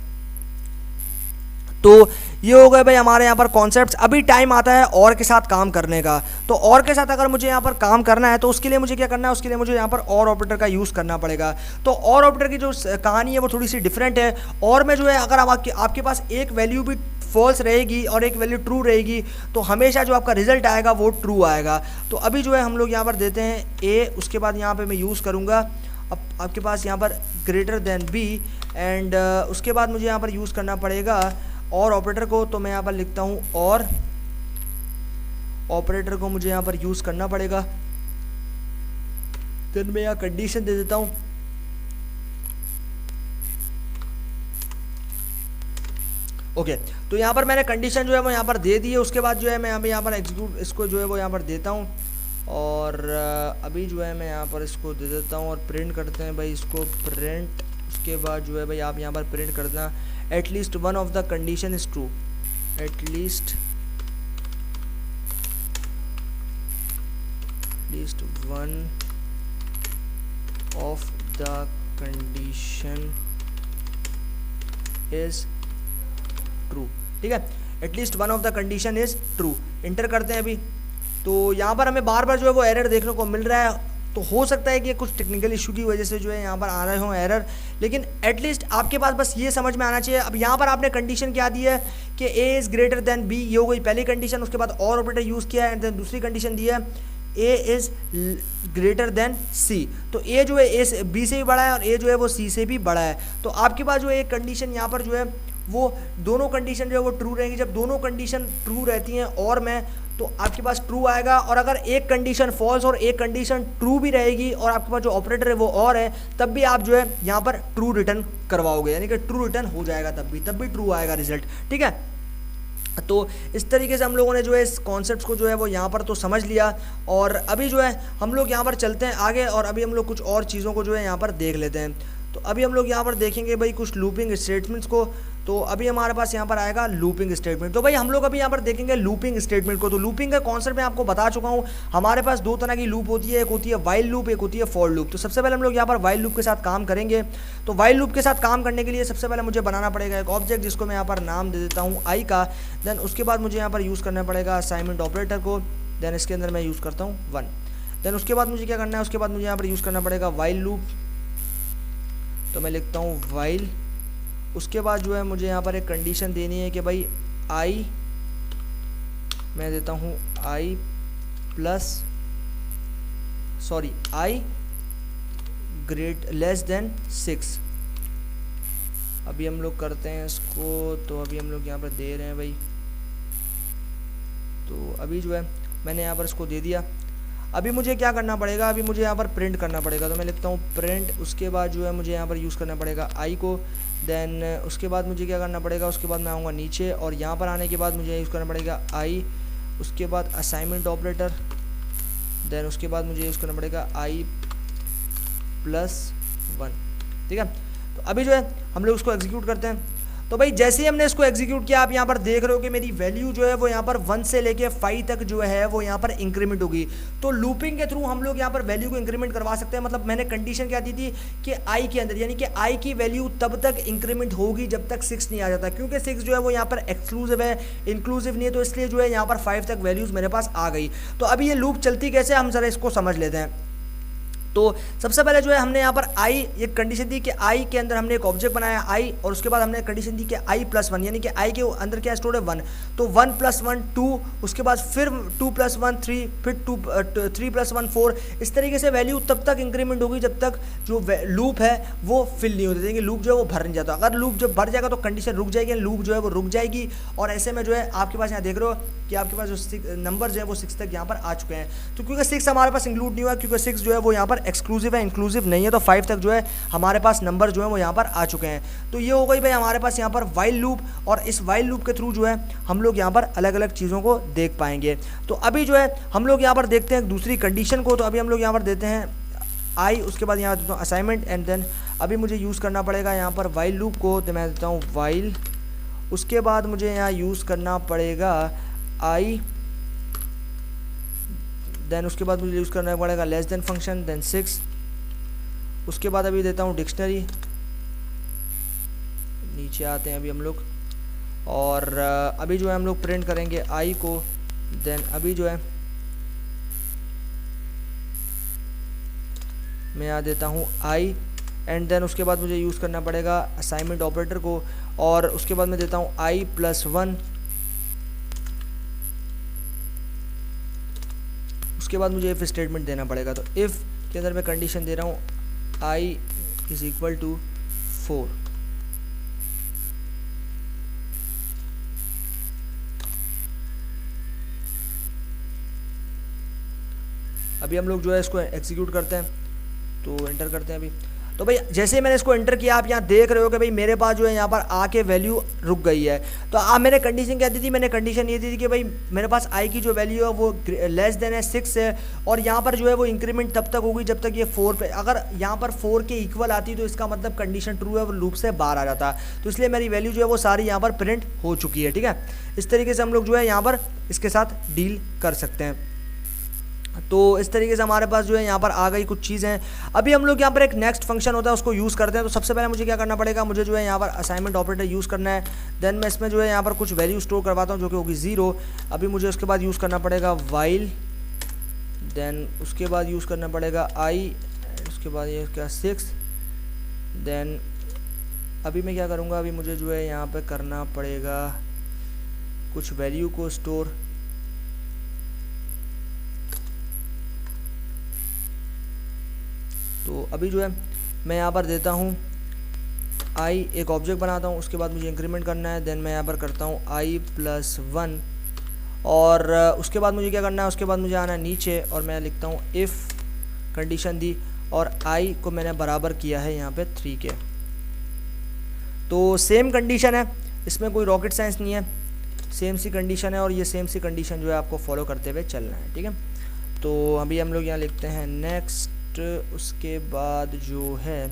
तो ये हो गए भाई हमारे यहाँ पर कॉन्सेप्ट्स। अभी टाइम आता है और के साथ काम करने का। तो और के साथ अगर मुझे यहाँ पर काम करना है तो उसके लिए मुझे क्या करना है, उसके लिए मुझे यहाँ पर और ऑपरेटर का यूज़ करना पड़ेगा। तो और ऑपरेटर की जो कहानी है वो थोड़ी सी डिफरेंट है। और में जो है अगर आपके पास एक वैल्यू भी फॉल्स रहेगी और एक वैल्यू ट्रू रहेगी तो हमेशा जो आपका रिजल्ट आएगा वो ट्रू आएगा। तो अभी जो है हम लोग यहाँ पर देते हैं ए, उसके बाद यहाँ पर मैं यूज़ करूँगा अब आपके पास यहाँ पर ग्रेटर देन बी एंड उसके बाद मुझे यहाँ पर यूज़ करना पड़ेगा और ऑपरेटर को। तो मैं यहाँ पर लिखता हूँ और ऑपरेटर को मुझे यहाँ पर यूज़ करना पड़ेगा। देन मैं यहाँ कंडीशन दे देता हूँ ओके। तो यहाँ पर मैंने कंडीशन जो है वो यहाँ पर दे दी है। उसके बाद जो है मैं यहाँ पर एग्जीक्यूट इसको जो है वो यहाँ पर देता हूँ और अभी जो है मैं यहाँ पर इसको दे देता हूँ और प्रिंट करते हैं भाई इसको, प्रिंट। उसके बाद जो है भाई आप यहाँ पर प्रिंट करना at least one of the condition is true, at least one of the condition is true. ठीक है, at least one of the condition is true. Inter करते हैं अभी। तो यहाँ पर हमें बार बार जो है वो एरर देखने को मिल रहा है। तो हो सकता है कि कुछ टेक्निकल इशू की वजह से जो है यहाँ पर आ रहे हों एरर, लेकिन एटलीस्ट आपके पास बस ये समझ में आना चाहिए। अब यहाँ पर आपने कंडीशन क्या दी है कि A is greater than B, ये हो गई पहली कंडीशन। उसके बाद और ऑपरेटर यूज़ किया है एंड देन दूसरी कंडीशन दी है ए इज़ ग्रेटर देन सी। तो ए जो है ए से बी से भी बड़ा है और ए जो है वो सी से भी बड़ा है। तो आपके पास जो है एक कंडीशन यहाँ पर जो है वो दोनों कंडीशन जो है वो ट्रू रहेंगी। जब दोनों कंडीशन ट्रू रहती हैं और में तो आपके पास ट्रू आएगा, और अगर एक कंडीशन फॉल्स और एक कंडीशन ट्रू भी रहेगी और आपके पास जो ऑपरेटर है वो और है, तब भी आप जो है यहाँ पर ट्रू रिटर्न करवाओगे, यानी कि ट्रू रिटर्न हो जाएगा, तब भी ट्रू आएगा रिजल्ट। ठीक है, तो इस तरीके से हम लोगों ने जो है इस कॉन्सेप्ट्स को जो है वो यहाँ पर तो समझ लिया। और अभी जो है हम लोग यहाँ पर चलते हैं आगे और अभी हम लोग कुछ और चीज़ों को जो है यहाँ पर देख लेते हैं। तो अभी हम लोग यहाँ पर देखेंगे भाई कुछ लूपिंग स्टेटमेंट्स को। तो अभी हमारे पास यहाँ पर आएगा लूपिंग स्टेटमेंट। तो भाई हम लोग अभी यहाँ पर देखेंगे लूपिंग स्टेटमेंट को। तो लूपिंग का कॉन्सेप्ट मैं आपको बता चुका हूँ। हमारे पास दो तरह की लूप होती है, एक होती है वाइल लूप, एक होती है फॉर लूप। तो सबसे पहले हम लोग यहाँ पर वाइल लूप के साथ काम करेंगे। तो वाइल लूप के साथ काम करने के लिए सबसे पहले मुझे बनाना पड़ेगा एक ऑब्जेक्ट, जिसको मैं यहाँ पर नाम दे देता हूँ आई का। देन उसके बाद मुझे यहाँ पर यूज़ करना पड़ेगा असाइनमेंट ऑपरेटर को। देन इसके अंदर मैं यूज़ करता हूँ 1। देन उसके बाद मुझे क्या करना है, उसके बाद मुझे यहाँ पर यूज़ करना पड़ेगा वाइल लूप। तो मैं लिखता हूँ वाइल। उसके बाद जो है मुझे यहाँ पर एक कंडीशन देनी है कि भाई आई, मैं देता हूँ आई लेस देन 6। अभी हम लोग करते हैं इसको। तो अभी हम लोग यहाँ पर दे रहे हैं भाई, तो अभी जो है मैंने यहाँ पर इसको दे दिया। अभी मुझे क्या करना पड़ेगा, अभी मुझे यहाँ पर प्रिंट करना पड़ेगा। तो मैं लिखता हूँ प्रिंट, उसके बाद जो है मुझे यहाँ पर यूज़ करना पड़ेगा आई को। देन उसके बाद मुझे क्या करना पड़ेगा, उसके बाद मैं आऊँगा नीचे और यहाँ पर आने के बाद मुझे यूज़ करना पड़ेगा आई, उसके बाद असाइनमेंट ऑपरेटर। देन उसके बाद मुझे यूज़ करना पड़ेगा आई +1। ठीक है, तो अभी जो है हम लोग उसको एग्जीक्यूट करते हैं। तो भाई जैसे ही हमने इसको एग्जीक्यूट किया, आप यहाँ पर देख रहे हो कि मेरी वैल्यू जो है वो यहाँ पर 1 से लेके 5 तक जो है वो यहाँ पर इंक्रीमेंट होगी। तो लूपिंग के थ्रू हम लोग यहाँ पर वैल्यू को इंक्रीमेंट करवा सकते हैं। मतलब मैंने कंडीशन क्या दी थी कि आई के अंदर, यानी कि आई की वैल्यू तब तक इंक्रीमेंट होगी जब तक 6 नहीं आ जाता, क्योंकि 6 जो है वो यहाँ पर एक्सक्लूसिव है, इंक्लूसिव नहीं है। तो इसलिए जो है यहाँ पर 5 तक वैल्यूज़ मेरे पास आ गई। तो अभी ये लूप चलती कैसे, हम ज़रा इसको समझ लेते हैं। तो सबसे पहले जो है हमने यहाँ पर आई एक कंडीशन दी कि आई के अंदर हमने एक ऑब्जेक्ट बनाया आई, और उसके बाद हमने कंडीशन दी कि आई +1, यानी कि आई के अंदर क्या स्टोर है 1। तो 1 + 1 2, उसके बाद फिर 2 + 1 3, फिर 3 + 1 4। इस तरीके से वैल्यू तब तक इंक्रीमेंट होगी जब तक जो लूप है वो फिल नहीं होती, देखिए लूप जो है वो भर नहीं जाता। अगर लूप जब भर जाएगा तो कंडीशन रुक जाएगी, लूप जो है वो रुक जाएगी। और ऐसे में जो है आपके पास यहाँ देख रहे हो कि आपके पास जो नंबर्स हैं वो 6 तक यहाँ पर आ चुके हैं। तो क्योंकि 6 हमारे पास इंक्लूड नहीं हुआ, क्योंकि 6 जो है वो यहाँ पर एक्सक्लूसिव है, इंक्लूसिव नहीं है, तो 5 तक जो है हमारे पास नंबर जो है वो यहाँ पर आ चुके हैं। तो ये हो गई भाई हमारे पास यहाँ पर वाइल लूप, और इस वाइल लूप के थ्रू जो है हम लोग यहाँ पर अलग अलग चीज़ों को देख पाएंगे। तो अभी जो है हम लोग यहाँ पर देखते हैं दूसरी कंडीशन को। तो अभी हम लोग यहाँ पर देते हैं आई, उसके बाद यहाँ देता हूँ असाइनमेंट, एंड देन अभी मुझे यूज़ करना पड़ेगा यहाँ पर वाइल लूप को। तो मैं देता हूँ वाइल, उसके बाद मुझे यहाँ यूज़ करना पड़ेगा आई, देन उसके बाद मुझे यूज़ करना पड़ेगा लेस देन फंक्शन, देन 6। उसके बाद अभी देता हूँ डिक्शनरी, नीचे आते हैं अभी हम लोग, और अभी जो है हम लोग प्रिंट करेंगे आई को। देन अभी जो है मैं यहाँ देता हूँ आई, एंड देन उसके बाद मुझे यूज़ करना पड़ेगा असाइनमेंट ऑपरेटर को, और उसके बाद मैं देता हूँ आई +1। उसके बाद मुझे इफ़ स्टेटमेंट देना पड़ेगा। तो इफ़ के अंदर मैं कंडीशन दे रहा हूँ आई = 4। अभी हम लोग जो है इसको एग्जीक्यूट करते हैं, तो एंटर करते हैं अभी। तो भाई जैसे ही मैंने इसको एंटर किया, आप यहाँ देख रहे हो कि भाई मेरे पास जो है यहाँ पर आके वैल्यू रुक गई है। तो आप मैंने कंडीशन क्या दी थी, मैंने कंडीशन ये दी थी कि भाई मेरे पास आई की जो वैल्यू है वो लेस देन है 6 है, और यहाँ पर जो है वो इंक्रीमेंट तब तक होगी जब तक ये 4 पे, अगर यहाँ पर 4 के इक्वल आती तो इसका मतलब कंडीशन ट्रू है, वो लूप से बाहर आ जाता। तो इसलिए मेरी वैल्यू जो है वो सारी यहाँ पर प्रिंट हो चुकी है। ठीक है, इस तरीके से हम लोग जो है यहाँ पर इसके साथ डील कर सकते हैं। तो इस तरीके से हमारे पास जो है यहाँ पर आ गई कुछ चीज़ें। अभी हम लोग यहाँ पर एक नेक्स्ट फंक्शन होता है उसको यूज़ करते हैं। तो सबसे पहले मुझे क्या करना पड़ेगा, मुझे जो है यहाँ पर असाइनमेंट ऑपरेटर यूज़ करना है। देन मैं इसमें जो है यहाँ पर कुछ वैल्यू स्टोर करवाता हूँ जो कि होगी 0। अभी मुझे उसके बाद यूज़ करना पड़ेगा वाइल, देन उसके बाद यूज़ करना पड़ेगा आई, उसके बाद ये क्या 6। देन अभी मैं क्या करूँगा, अभी मुझे जो है यहाँ पर करना पड़ेगा कुछ वैल्यू को स्टोर। तो अभी जो है मैं यहाँ पर देता हूँ आई, एक ऑब्जेक्ट बनाता हूँ, उसके बाद मुझे इंक्रीमेंट करना है। देन मैं यहाँ पर करता हूँ आई +1, और उसके बाद मुझे क्या करना है, उसके बाद मुझे आना है नीचे, और मैं लिखता हूँ इफ़ कंडीशन दी, और आई को मैंने बराबर किया है यहाँ पे 3 के। तो सेम कंडीशन है, इसमें कोई रॉकेट साइंस नहीं है, सेम सी कंडीशन है, और ये सेम सी कंडीशन जो है आपको फॉलो करते हुए चलना है। ठीक है, तो अभी हम लोग यहाँ लिखते हैं नेक्स्ट। उसके बाद जो है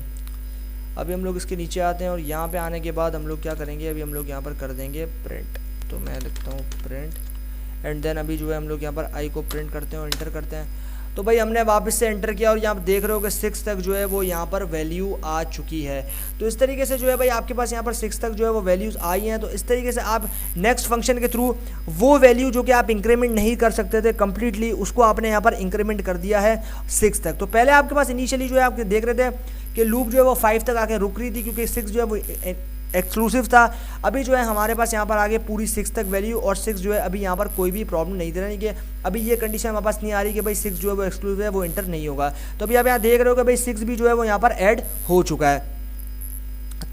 अभी हम लोग इसके नीचे आते हैं, और यहाँ पे आने के बाद हम लोग क्या करेंगे, अभी हम लोग यहाँ पर कर देंगे प्रिंट। तो मैं लिखता हूँ प्रिंट, एंड देन अभी जो है हम लोग यहाँ पर आई को प्रिंट करते हैं और एंटर करते हैं। तो भाई हमने वापस से एंटर किया, और यहाँ पर देख रहे हो कि 6 तक जो है वो यहाँ पर वैल्यू आ चुकी है। तो इस तरीके से जो है भाई आपके पास यहाँ पर 6 तक जो है वो वैल्यूज़ आई हैं। तो इस तरीके से आप नेक्स्ट फंक्शन के थ्रू वो वैल्यू जो कि आप इंक्रीमेंट नहीं कर सकते थे कंप्लीटली, उसको आपने यहाँ पर इंक्रीमेंट कर दिया है 6 तक। तो पहले आपके पास इनिशियली जो है आप देख रहे थे कि लूप जो है वो 5 तक आके रुक रही थी, क्योंकि 6 जो है वो एक्सक्लूसिव था। अभी जो है हमारे पास यहाँ पर आगे पूरी 6 तक वैल्यू, और 6 जो है अभी यहाँ पर कोई भी प्रॉब्लम नहीं दे रहा है कि अभी ये कंडीशन हमारे पास नहीं आ रही कि भाई 6 जो है वो एक्सक्लूसिव है, वो इंटर नहीं होगा। तो अभी आप यहाँ देख रहे हो कि भाई 6 भी जो है वो यहाँ पर ऐड हो चुका है।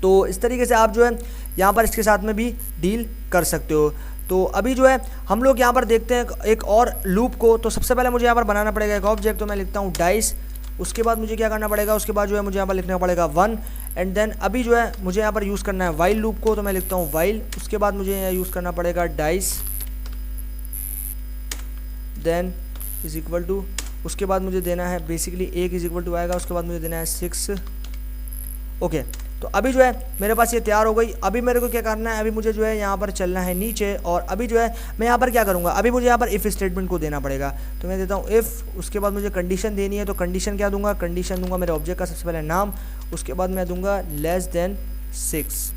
तो इस तरीके से आप जो है यहाँ पर इसके साथ में भी डील कर सकते हो। तो अभी जो है हम लोग यहाँ पर देखते हैं एक और लूप को। तो सबसे पहले मुझे यहाँ पर बनाना पड़ेगा एक ऑब्जेक्ट, तो मैं लिखता हूँ डाइस। उसके बाद मुझे क्या करना पड़ेगा, उसके बाद जो है मुझे यहाँ पर लिखना पड़ेगा 1 एंड देन अभी जो है मुझे यहाँ पर यूज़ करना है वाइल लूप को, तो मैं लिखता हूँ वाइल। उसके बाद मुझे यहाँ यूज़ करना पड़ेगा dice then is equal to, उसके बाद मुझे देना है बेसिकली 1 इज इक्वल टू आएगा, उसके बाद मुझे देना है 6। ओके, तो अभी जो है मेरे पास ये तैयार हो गई। अभी मेरे को क्या करना है, अभी मुझे जो है यहाँ पर चलना है नीचे और अभी जो है मैं यहाँ पर क्या करूँगा, अभी मुझे यहाँ पर इफ़ स्टेटमेंट को देना पड़ेगा। तो मैं देता हूँ इफ़, उसके बाद मुझे कंडीशन देनी है। तो कंडीशन क्या दूंगा, कंडीशन दूंगा मेरे ऑब्जेक्ट का सबसे पहले नाम, उसके बाद मैं दूंगा लेस देन 6।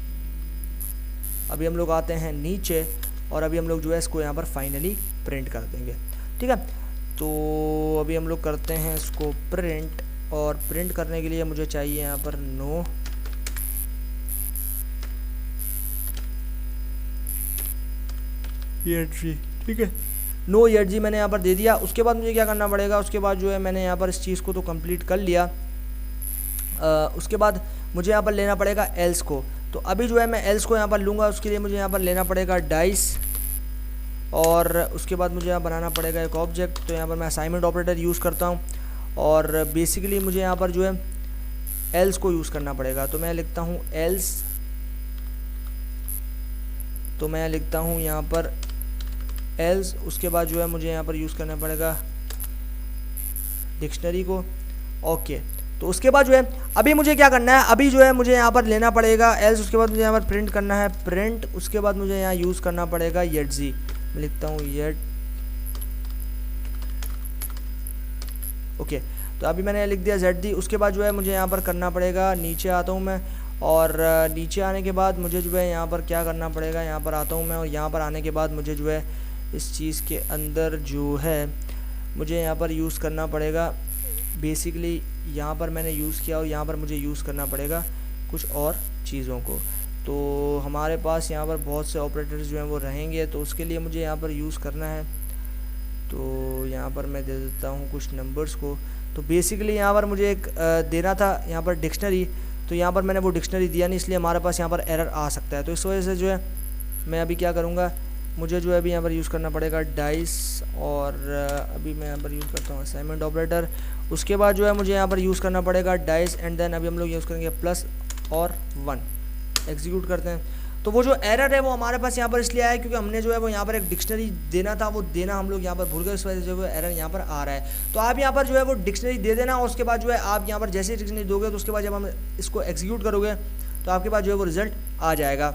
अभी हम लोग आते हैं नीचे और अभी हम लोग जो है इसको यहाँ पर फाइनली प्रिंट कर देंगे। ठीक है, तो अभी हम लोग करते हैं इसको प्रिंट, और प्रिंट करने के लिए मुझे चाहिए यहाँ पर नो ईएडजी। ठीक है, नो ईएडजी मैंने यहाँ पर दे दिया। उसके बाद मुझे क्या करना पड़ेगा, उसके बाद जो है मैंने यहाँ पर इस चीज़ को तो कंप्लीट कर लिया। उसके बाद मुझे यहाँ पर लेना पड़ेगा एल्स को। तो अभी जो है मैं एल्स को यहाँ पर लूँगा, उसके लिए मुझे यहाँ पर लेना पड़ेगा डाइस और उसके बाद मुझे यहाँ बनाना पड़ेगा एक ऑब्जेक्ट। तो यहाँ पर मैं असाइनमेंट ऑपरेटर यूज़ करता हूँ और बेसिकली मुझे यहाँ पर जो है एल्स को यूज़ करना पड़ेगा। तो मैं लिखता हूँ एल्स, तो मैं लिखता हूँ यहाँ पर एल्स। उसके बाद जो है मुझे यहाँ पर यूज़ करना पड़ेगा डिक्शनरी को। ओके, तो उसके बाद जो है अभी मुझे क्या करना है, अभी जो है मुझे यहाँ पर लेना पड़ेगा एल्स, उसके बाद मुझे यहाँ पर प्रिंट करना है प्रिंट। उसके बाद मुझे यहाँ यूज़ करना पड़ेगा येडजी, मैं लिखता हूँ येड। ओके, तो अभी मैंने लिख दिया जेड। उसके बाद जो है मुझे यहाँ पर करना पड़ेगा, नीचे आता हूँ मैं और नीचे आने के बाद मुझे जो है यहाँ पर क्या करना पड़ेगा, यहाँ पर आता हूँ मैं और यहाँ पर आने के बाद मुझे जो है इस चीज़ के अंदर जो है मुझे यहाँ पर यूज़ करना पड़ेगा बेसिकली, यहाँ पर मैंने यूज़ किया और यहाँ पर मुझे यूज़ करना पड़ेगा कुछ और चीज़ों को। तो हमारे पास यहाँ पर बहुत से ऑपरेटर्स जो हैं वो रहेंगे, तो उसके लिए मुझे यहाँ पर यूज़ करना है। तो यहाँ पर मैं दे देता हूँ कुछ नंबर्स को। तो बेसिकली यहाँ पर मुझे एक देना था यहाँ पर डिक्शनरी, तो यहाँ पर मैंने वो डिक्शनरी दिया नहीं, इसलिए हमारे पास यहाँ पर एरर आ सकता है। तो इस वजह से जो है मैं अभी क्या करूँगा, मुझे जो है अभी यहाँ पर यूज़ करना पड़ेगा डाइस और अभी मैं यहाँ पर यूज़ करता हूँ असाइनमेंट ऑपरेटर। उसके बाद जो है मुझे यहाँ पर यूज़ करना पड़ेगा डाइस एंड देन अभी हम लोग यूज़ करेंगे प्लस और 1। एग्जीक्यूट करते हैं। तो वो जो एरर है वो हमारे पास यहाँ पर इसलिए आया क्योंकि हमने जो है वो यहाँ पर एक डिक्शनरी देना था, वो देना हम लोग यहाँ पर भूल गए, इस वजह से वो एरर यहाँ पर आ रहा है। तो आप यहाँ पर जो है वो डिक्शनरी दे देना और उसके बाद जो है आप यहाँ पर जैसे ही डिक्शनरी दोगे तो उसके बाद जब हम इसको एग्जीक्यूट करोगे तो आपके पास जो है वो रिजल्ट आ जाएगा।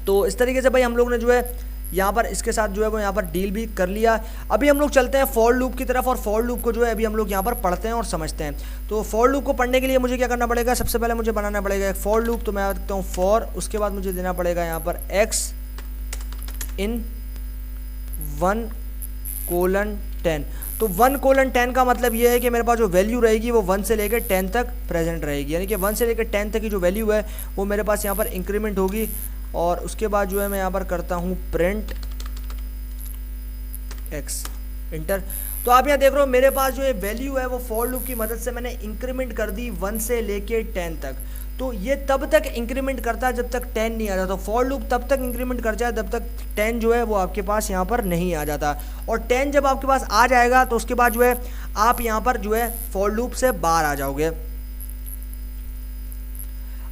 तो इस तरीके से भाई हम लोग ने जो है यहाँ पर इसके साथ जो है वो यहाँ पर डील भी कर लिया। अभी हम लोग चलते हैं फॉर लूप की तरफ और फॉर लूप को जो है अभी हम लोग यहाँ पर पढ़ते हैं और समझते हैं। तो फॉर लूप को पढ़ने के लिए मुझे क्या करना पड़ेगा, सबसे पहले मुझे बनाना पड़ेगा एक फॉर लूप। तो मैं लिखता हूँ फॉर, उसके बाद मुझे देना पड़ेगा यहाँ पर x इन 1:10। तो 1:10 का मतलब ये है कि मेरे पास जो वैल्यू रहेगी वो 1 से लेकर 10 तक प्रेजेंट रहेगी, यानी कि 1 से लेकर 10 तक की जो वैल्यू है वो मेरे पास यहाँ पर इंक्रीमेंट होगी। और उसके बाद जो है मैं यहाँ पर करता हूँ प्रिंट x इंटर। तो आप यहाँ देख रहे हो मेरे पास जो ये वैल्यू है वो फॉर लूप की मदद से मैंने इंक्रीमेंट कर दी 1 से लेके 10 तक। तो ये तब तक इंक्रीमेंट करता है जब तक 10 नहीं आ जाता। तो फॉर लूप तब तक इंक्रीमेंट कर जाए जब तक 10 जो है वो आपके पास यहाँ पर नहीं आ जाता। और 10 जब आपके पास आ जाएगा तो उसके बाद जो है आप यहाँ पर जो है फॉर लूप से बाहर आ जाओगे।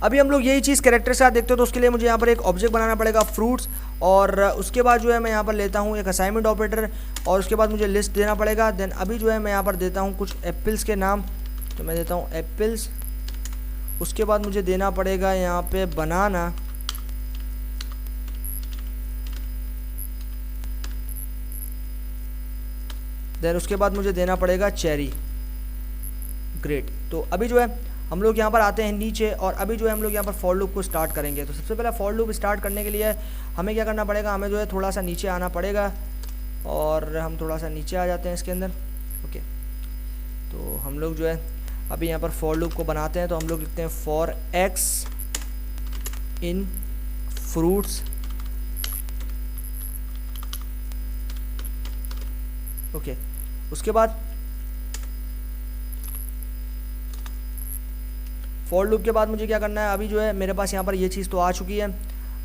अभी हम लोग यही चीज़ कैरेक्टर के साथ देखते हो, तो उसके लिए मुझे यहाँ पर एक ऑब्जेक्ट बनाना पड़ेगा फ्रूट्स और उसके बाद जो है मैं यहाँ पर लेता हूँ एक असाइनमेंट ऑपरेटर और उसके बाद मुझे लिस्ट देना पड़ेगा। देन अभी जो है मैं यहाँ पर देता हूँ कुछ एप्पल्स के नाम, तो मैं देता हूँ एप्पल्स। उसके बाद मुझे देना पड़ेगा यहाँ पे बनाना, देन उसके बाद मुझे देना पड़ेगा चेरी। ग्रेट। तो अभी जो है हम लोग यहाँ पर आते हैं नीचे और अभी जो है हम लोग यहाँ पर फॉर लूप को स्टार्ट करेंगे। तो सबसे पहले फॉर लूप स्टार्ट करने के लिए हमें क्या करना पड़ेगा, हमें जो है थोड़ा सा नीचे आना पड़ेगा और हम थोड़ा सा नीचे आ जाते हैं इसके अंदर। ओके, तो हम लोग जो है अभी यहाँ पर फॉर लूप को बनाते हैं। तो हम लोग लिखते हैं for x in fruits. Okay, उसके बाद फॉर लूप के बाद मुझे क्या करना है, अभी जो है मेरे पास यहाँ पर ये चीज़ तो आ चुकी है।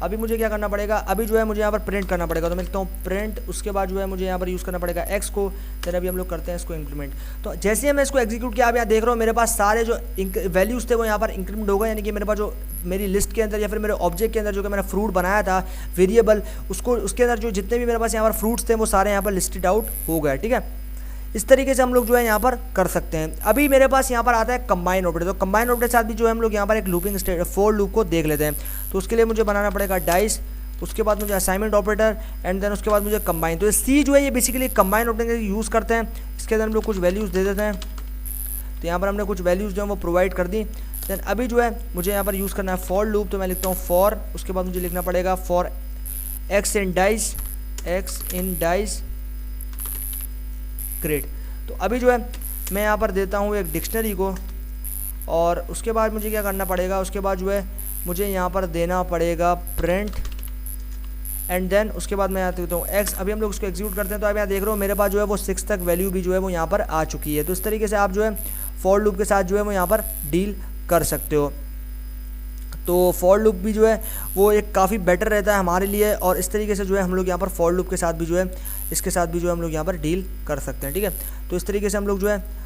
अभी मुझे क्या करना पड़ेगा, अभी जो है मुझे यहाँ पर प्रिंट करना पड़ेगा। तो मैं लिखता हूँ प्रिंट, उसके बाद जो है मुझे यहाँ पर यूज़ करना पड़ेगा एक्स को। फिर अभी हम लोग करते हैं इसको इंक्रीमेंट। तो जैसे ही मैं इसको एग्जीक्यूट किया, आप यहाँ देख रहे हो मेरे पास सारे जो वैल्यूज़ थे वो यहाँ पर इंक्रीमेंट हो गए, यानी कि मेरे पास जो मेरी लिस्ट के अंदर या फिर मेरे ऑब्जेक्ट के अंदर जो कि मैंने फ्रूट बनाया था वेरिएबल, उसको उसके अंदर जो जितने भी मेरे पास यहाँ पर फ्रूट्स थे वो सारे यहाँ पर लिस्टेड आउट हो गए। ठीक है, इस तरीके से हम लोग जो है यहाँ पर कर सकते हैं। अभी मेरे पास यहाँ पर आता है कंबाइन ऑपरेटर। तो कंबाइन ऑपरेटर के साथ भी जो है हम लोग यहाँ पर एक लूपिंग फॉर लूप को देख लेते हैं। तो उसके लिए मुझे बनाना पड़ेगा डाइस, उसके बाद मुझे असाइनमेंट ऑपरेटर एंड देन उसके बाद मुझे कंबाइन। तो सी जो है ये बेसिकली कंबाइन ऑपरेटर यूज़ करते हैं। इसके अंदर हम लोग कुछ वैल्यूज़ दे देते हैं। तो यहाँ पर हमने कुछ वैल्यूज़ जो है वो प्रोवाइड कर दी। देन अभी जो है मुझे यहाँ पर यूज़ करना है फॉर लूप। तो मैं लिखता हूँ फॉर, उसके बाद मुझे लिखना पड़ेगा for x in dice, x in dice grade. तो अभी जो है मैं यहाँ पर देता हूँ एक डिक्शनरी को, और उसके बाद मुझे क्या करना पड़ेगा, उसके बाद जो है मुझे यहाँ पर देना पड़ेगा प्रिंट एंड देन उसके बाद मैं यहाँ देता हूँ एक्स। अभी हम लोग उसको एग्जीक्यूट करते हैं। तो अब यहाँ देख रहे हो मेरे पास जो है वो 6 तक वैल्यू भी जो है वो यहाँ पर आ चुकी है। तो इस तरीके से आप जो है फॉर लूप के साथ जो है वो यहाँ पर डील कर सकते हो। तो फॉर लूप भी जो है वो एक काफ़ी बेटर रहता है हमारे लिए, और इस तरीके से जो है हम लोग यहाँ पर फॉर लूप के साथ भी जो है इसके साथ भी जो है हम लोग यहाँ पर डील कर सकते हैं। ठीक है, तो इस तरीके से हम लोग जो है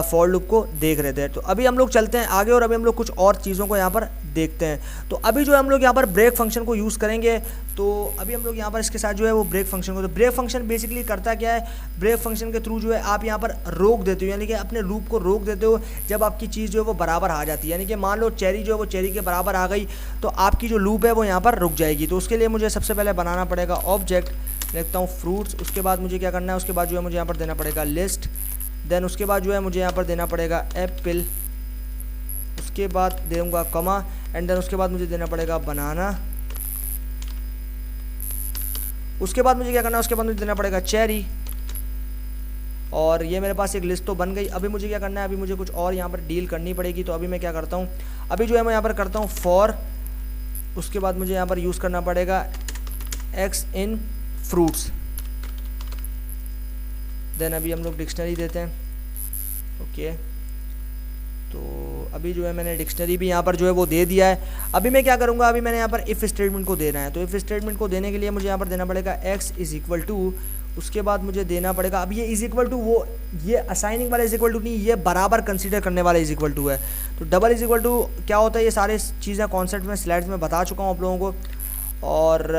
फॉर लूप को देख रहे थे। तो अभी हम लोग चलते हैं आगे और अभी हम लोग कुछ और चीज़ों को यहाँ पर देखते हैं। तो अभी जो है हम लोग यहाँ पर ब्रेक फंक्शन को यूज़ करेंगे। तो अभी हम लोग यहाँ पर इसके साथ जो है वो ब्रेक फंक्शन को, तो ब्रेक फंक्शन बेसिकली करता क्या है, ब्रेक फंक्शन के थ्रू जो है आप यहाँ पर रोक देते हो, यानी कि अपने लूप को रोक देते हो जब आपकी चीज़ जो है वो बराबर आ जाती है। यानी कि मान लो चेरी जो है वो चेरी के बराबर आ गई तो आपकी जो लूप है वो यहाँ पर रुक जाएगी। तो उसके लिए मुझे सबसे पहले बनाना पड़ेगा ऑब्जेक्ट, लिखता हूँ फ्रूट्स। उसके बाद मुझे क्या करना है, उसके बाद जो है मुझे यहाँ पर देना पड़ेगा लिस्ट। देन उसके बाद जो है मुझे यहाँ पर देना पड़ेगा एप्पल, उसके बाद दूंगा कमा एंड देन उसके बाद मुझे देना पड़ेगा बनाना। उसके बाद मुझे क्या करना है, उसके बाद मुझे देना पड़ेगा चेरी। और ये मेरे पास एक लिस्ट तो बन गई। अभी मुझे क्या करना है, अभी मुझे कुछ और यहाँ पर डील करनी पड़ेगी। तो अभी मैं क्या करता हूँ, अभी जो है मैं यहाँ पर करता हूँ फॉर, उसके बाद मुझे यहाँ पर यूज़ करना पड़ेगा एक्स इन फ्रूट्स। देन अभी हम लोग डिक्शनरी देते हैं। ओके, तो अभी जो है मैंने डिक्शनरी भी यहाँ पर जो है वो दे दिया है। अभी मैं क्या करूँगा, अभी मैंने यहाँ पर इफ़ स्टेटमेंट को देना है। तो इफ़ स्टेटमेंट को देने के लिए मुझे यहाँ पर देना पड़ेगा एक्स इज़ इक्वल टू, उसके बाद मुझे देना पड़ेगा, अब ये इज़ इक्वल टू, वो ये असाइनिंग वाला इज़ इक्वल टू नहीं, ये बराबर कंसीडर करने वाला इज़ इक्वल टू है। तो डबल इज़ इक्वल टू क्या होता है, ये सारे चीज़ें कॉन्सेप्ट में स्लाइड्स में बता चुका हूँ आप लोगों को। और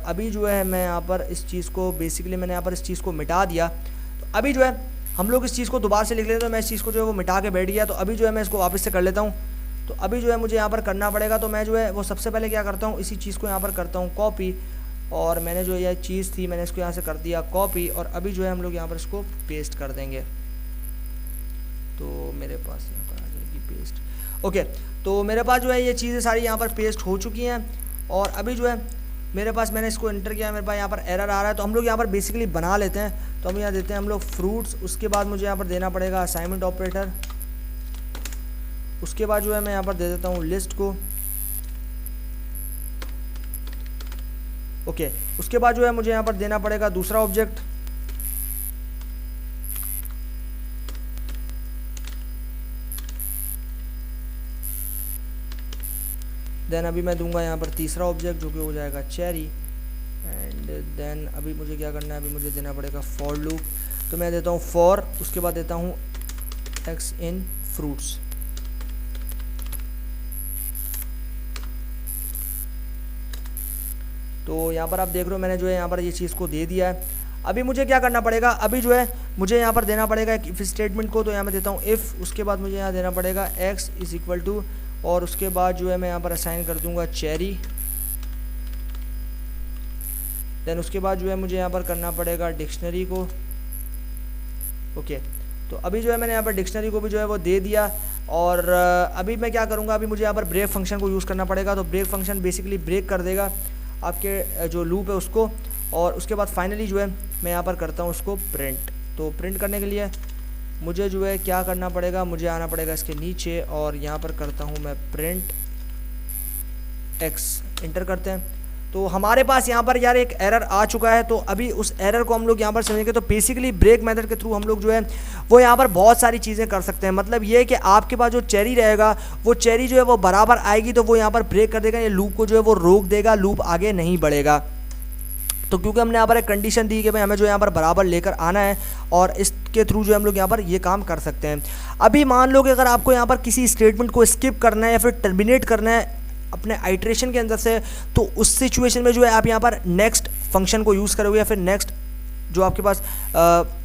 अभी जो है मैं यहाँ पर इस चीज़ को बेसिकली मैंने यहाँ पर इस चीज़ को मिटा दिया। तो अभी जो है हम लोग इस चीज़ को दोबारा से लिख लेते हैं। तो मैं इस चीज़ को जो है वो मिटा के बैठ गया। तो अभी जो है मैं इसको वापस से कर लेता हूँ। तो अभी जो है मुझे यहाँ पर करना पड़ेगा। तो मैं जो है वो सबसे पहले क्या करता हूँ, इसी चीज़ को यहाँ पर करता हूँ कॉपी, और मैंने जो यह चीज़ थी मैंने इसको यहाँ से कर दिया कॉपी, और अभी जो है हम लोग यहाँ पर इसको पेस्ट कर देंगे। तो मेरे पास यहाँ पर आ जाएगी पेस्ट। ओके, तो मेरे पास जो है ये चीज़ें सारी यहाँ पर पेस्ट हो चुकी हैं। और अभी जो है मेरे पास मैंने इसको एंटर किया, मेरे पास यहाँ पर एरर आ रहा है। तो हम लोग यहाँ पर बेसिकली बना लेते हैं। तो हम यहाँ देते हैं हम लोग फ्रूट्स, उसके बाद मुझे यहाँ पर देना पड़ेगा असाइनमेंट ऑपरेटर। उसके बाद जो है मैं यहाँ पर दे देता हूँ लिस्ट को। ओके, उसके बाद जो है मुझे यहाँ पर देना पड़ेगा दूसरा ऑब्जेक्ट। देन अभी मैं दूंगा यहाँ पर तीसरा ऑब्जेक्ट जो कि हो जाएगा चेरी। एंड देन अभी मुझे क्या करना है, अभी मुझे देना पड़ेगा फॉर लूप। तो मैं देता हूँ फॉर, उसके बाद देता हूँ एक्स इन फ्रूट्स। तो यहाँ पर आप देख रहे हो मैंने जो है यहाँ पर ये चीज़ को दे दिया है। अभी मुझे क्या करना पड़ेगा, अभी जो है मुझे यहाँ पर देना पड़ेगा एक इफ स्टेटमेंट को। तो यहाँ मैं देता हूँ इफ़, उसके बाद मुझे यहाँ देना पड़ेगा एक्स इज़ इक्वल टू, और उसके बाद जो है मैं यहाँ पर असाइन कर दूंगा चेरी। देन उसके बाद जो है मुझे यहाँ पर करना पड़ेगा डिक्शनरी को। ओके, तो अभी जो है मैंने यहाँ पर डिक्शनरी को भी जो है वो दे दिया। और अभी मैं क्या करूँगा, अभी मुझे यहाँ पर ब्रेक फंक्शन को यूज़ करना पड़ेगा। तो ब्रेक फंक्शन बेसिकली ब्रेक कर देगा आपके जो लूप है उसको। और उसके बाद फाइनली जो है मैं यहाँ पर करता हूँ उसको प्रिंट। तो प्रिंट करने के लिए मुझे जो है क्या करना पड़ेगा, मुझे आना पड़ेगा इसके नीचे, और यहाँ पर करता हूँ मैं प्रिंट एक्स, इंटर करते हैं। तो हमारे पास यहाँ पर यार एक एरर आ चुका है, तो अभी उस एरर को हम लोग यहाँ पर समझेंगे। तो बेसिकली ब्रेक मेथड के थ्रू हम लोग जो है वो यहाँ पर बहुत सारी चीज़ें कर सकते हैं। मतलब ये है कि आपके पास जो चेरी रहेगा वो चेरी जो है वो बराबर आएगी तो वो यहाँ पर ब्रेक कर देगा, ये लूप को जो है वो रोक देगा, लूप आगे नहीं बढ़ेगा। तो क्योंकि हमने यहाँ पर एक कंडीशन दी कि भाई हमें जो यहाँ पर बराबर लेकर आना है और इसके थ्रू जो हम लोग यहाँ पर ये काम कर सकते हैं। अभी मान लो कि अगर आपको यहाँ पर किसी स्टेटमेंट को स्किप करना है या फिर टर्मिनेट करना है अपने आइट्रेशन के अंदर से, तो उस सिचुएशन में जो है आप यहाँ पर नेक्स्ट फंक्शन को यूज़ करोगे या फिर नेक्स्ट जो आपके पास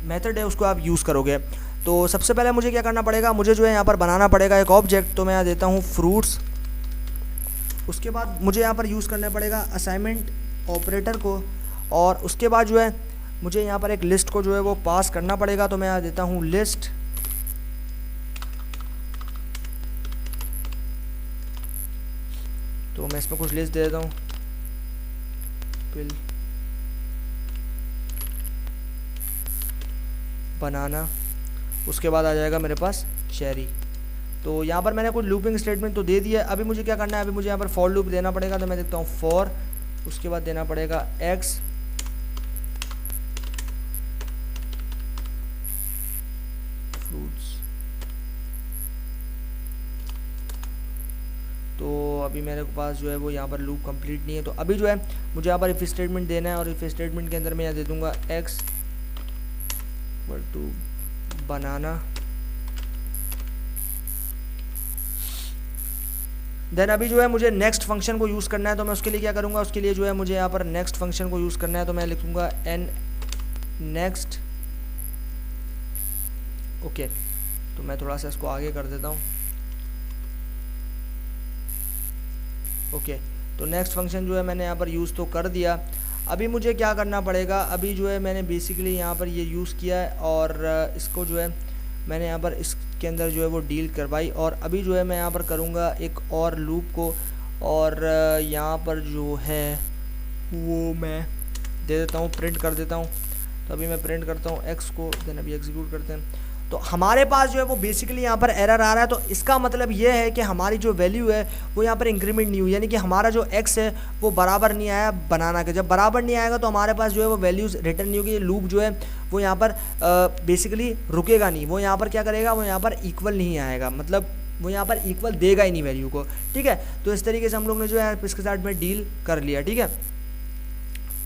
मेथड है उसको आप यूज़ करोगे। तो सबसे पहले मुझे क्या करना पड़ेगा, मुझे जो है यहाँ पर बनाना पड़ेगा एक ऑब्जेक्ट। तो मैं यहाँ देता हूँ फ्रूट्स। उसके बाद मुझे यहाँ पर यूज़ करना पड़ेगा असाइनमेंट ऑपरेटर को, और उसके बाद जो है मुझे यहाँ पर एक लिस्ट को जो है वो पास करना पड़ेगा। तो मैं यहाँ देता हूँ लिस्ट। तो मैं इसमें कुछ लिस्ट दे देता हूँ, बनाना। उसके बाद आ जाएगा मेरे पास चेरी। तो यहाँ पर मैंने कुछ लूपिंग स्टेटमेंट तो दे दिया। अभी मुझे क्या करना है, अभी मुझे यहाँ पर फॉर लूप देना पड़ेगा। तो मैं देखता हूँ फॉर, उसके बाद देना पड़ेगा एक्स, फ्रूट्स। तो अभी मेरे पास जो है वो यहाँ पर लूप कंप्लीट नहीं है। तो अभी जो है मुझे यहाँ पर इफ स्टेटमेंट देना है, और इफ स्टेटमेंट के अंदर मैं यहाँ दे दूँगा एक्स इक्वल टू बनाना। देन अभी जो है मुझे नेक्स्ट फंक्शन को यूज़ करना है। तो मैं उसके लिए क्या करूँगा, उसके लिए जो है मुझे यहाँ पर नेक्स्ट फंक्शन को यूज़ करना है। तो मैं लिखूँगा एन नेक्स्ट। ओके, तो मैं थोड़ा सा इसको आगे कर देता हूँ। ओके, तो नेक्स्ट फंक्शन जो है मैंने यहाँ पर यूज़ तो कर दिया। अभी मुझे क्या करना पड़ेगा, अभी जो है मैंने बेसिकली यहाँ पर ये यूज़ किया है और इसको जो है मैंने यहाँ पर इसके अंदर जो है वो डील करवाई। और अभी जो है मैं यहाँ पर करूँगा एक और लूप को, और यहाँ पर जो है वो मैं दे देता हूँ, प्रिंट कर देता हूँ। तो अभी मैं प्रिंट करता हूँ एक्स को, देन अभी एग्जीक्यूट करते हैं। तो हमारे पास जो है वो बेसिकली यहाँ पर एरर आ रहा है। तो इसका मतलब ये है कि हमारी जो वैल्यू है वो यहाँ पर इंक्रीमेंट नहीं हुई, यानी कि हमारा जो एक्स है वो बराबर नहीं आया बनाना के। जब बराबर नहीं आएगा तो हमारे पास जो है वो वैल्यूज़ रिटर्न नहीं होगी। लूप जो है वो यहाँ पर बेसिकली रुकेगा नहीं, वो यहाँ पर क्या करेगा, वो यहाँ पर इक्वल नहीं आएगा, मतलब वो यहाँ पर इक्वल देगा ही नहीं वैल्यू को। ठीक है, तो इस तरीके से हम लोग ने जो है इसके साथ में डील कर लिया। ठीक है,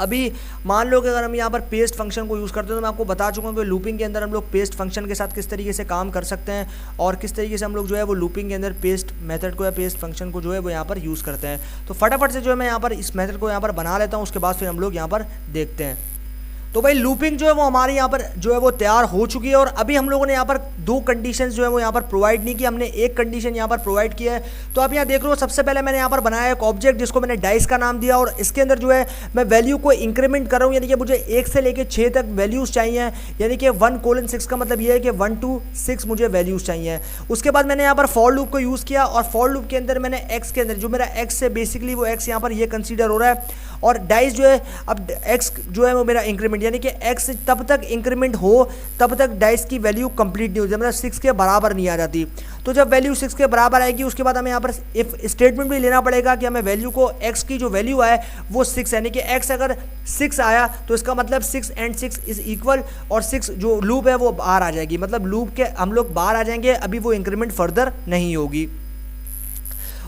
अभी मान लो कि अगर हम यहाँ पर पेस्ट फंक्शन को यूज़ करते हैं, तो मैं आपको बता चुका हूँ कि लूपिंग के अंदर हम लोग पेस्ट फंक्शन के साथ किस तरीके से काम कर सकते हैं और किस तरीके से हम लोग जो है वो लूपिंग के अंदर पेस्ट मेथड को या पेस्ट फंक्शन को जो है वो यहाँ पर यूज़ करते हैं। तो फटाफट से जो है मैं यहाँ पर इस मेथड को यहाँ पर बना लेता हूँ, उसके बाद फिर हम लोग यहाँ पर देखते हैं। तो भाई लूपिंग जो है वो हमारे यहाँ पर जो है वो तैयार हो चुकी है। और अभी हम लोगों ने यहाँ पर दो कंडीशंस जो है वो यहाँ पर प्रोवाइड नहीं की, हमने एक कंडीशन यहाँ पर प्रोवाइड किया है। तो आप यहाँ देख रहे हो, सबसे पहले मैंने यहाँ पर बनाया एक ऑब्जेक्ट जिसको मैंने डाइस का नाम दिया, और इसके अंदर जो है मैं वैल्यू को इंक्रीमेंट कर रहा हूँ, यानी कि मुझे 1 से लेकर 6 तक वैल्यूज़ चाहिए, यानी कि 1:6 का मतलब ये है कि 1 to 6 मुझे वैल्यूज़ चाहिए। उसके बाद मैंने यहाँ पर फॉर लूप को यूज़ किया, और फॉर लूप के अंदर मैंने एक्स के अंदर जो मेरा एक्स है बेसिकली वो एक्स यहाँ पर ये कंसीडर हो रहा है, और डाइस जो है अब एक्स जो है वो मेरा इंक्रीमेंट, यानी कि एक्स तब तक इंक्रीमेंट हो तब तक डाइस की वैल्यू कंप्लीट नहीं होती, मतलब 6 के बराबर नहीं आ जाती। तो जब वैल्यू 6 के बराबर आएगी उसके बाद हमें यहाँ पर इफ स्टेटमेंट भी लेना पड़ेगा कि हमें वैल्यू को एक्स की जो वैल्यू आए वो 6, यानी कि एक्स अगर 6 आया तो इसका मतलब 6 and 6 इज इक्वल, और 6 जो लूप है वो बाहर आ जाएगी, मतलब लूप के हम लोग बाहर आ जाएंगे, अभी वो इंक्रीमेंट फर्दर नहीं होगी।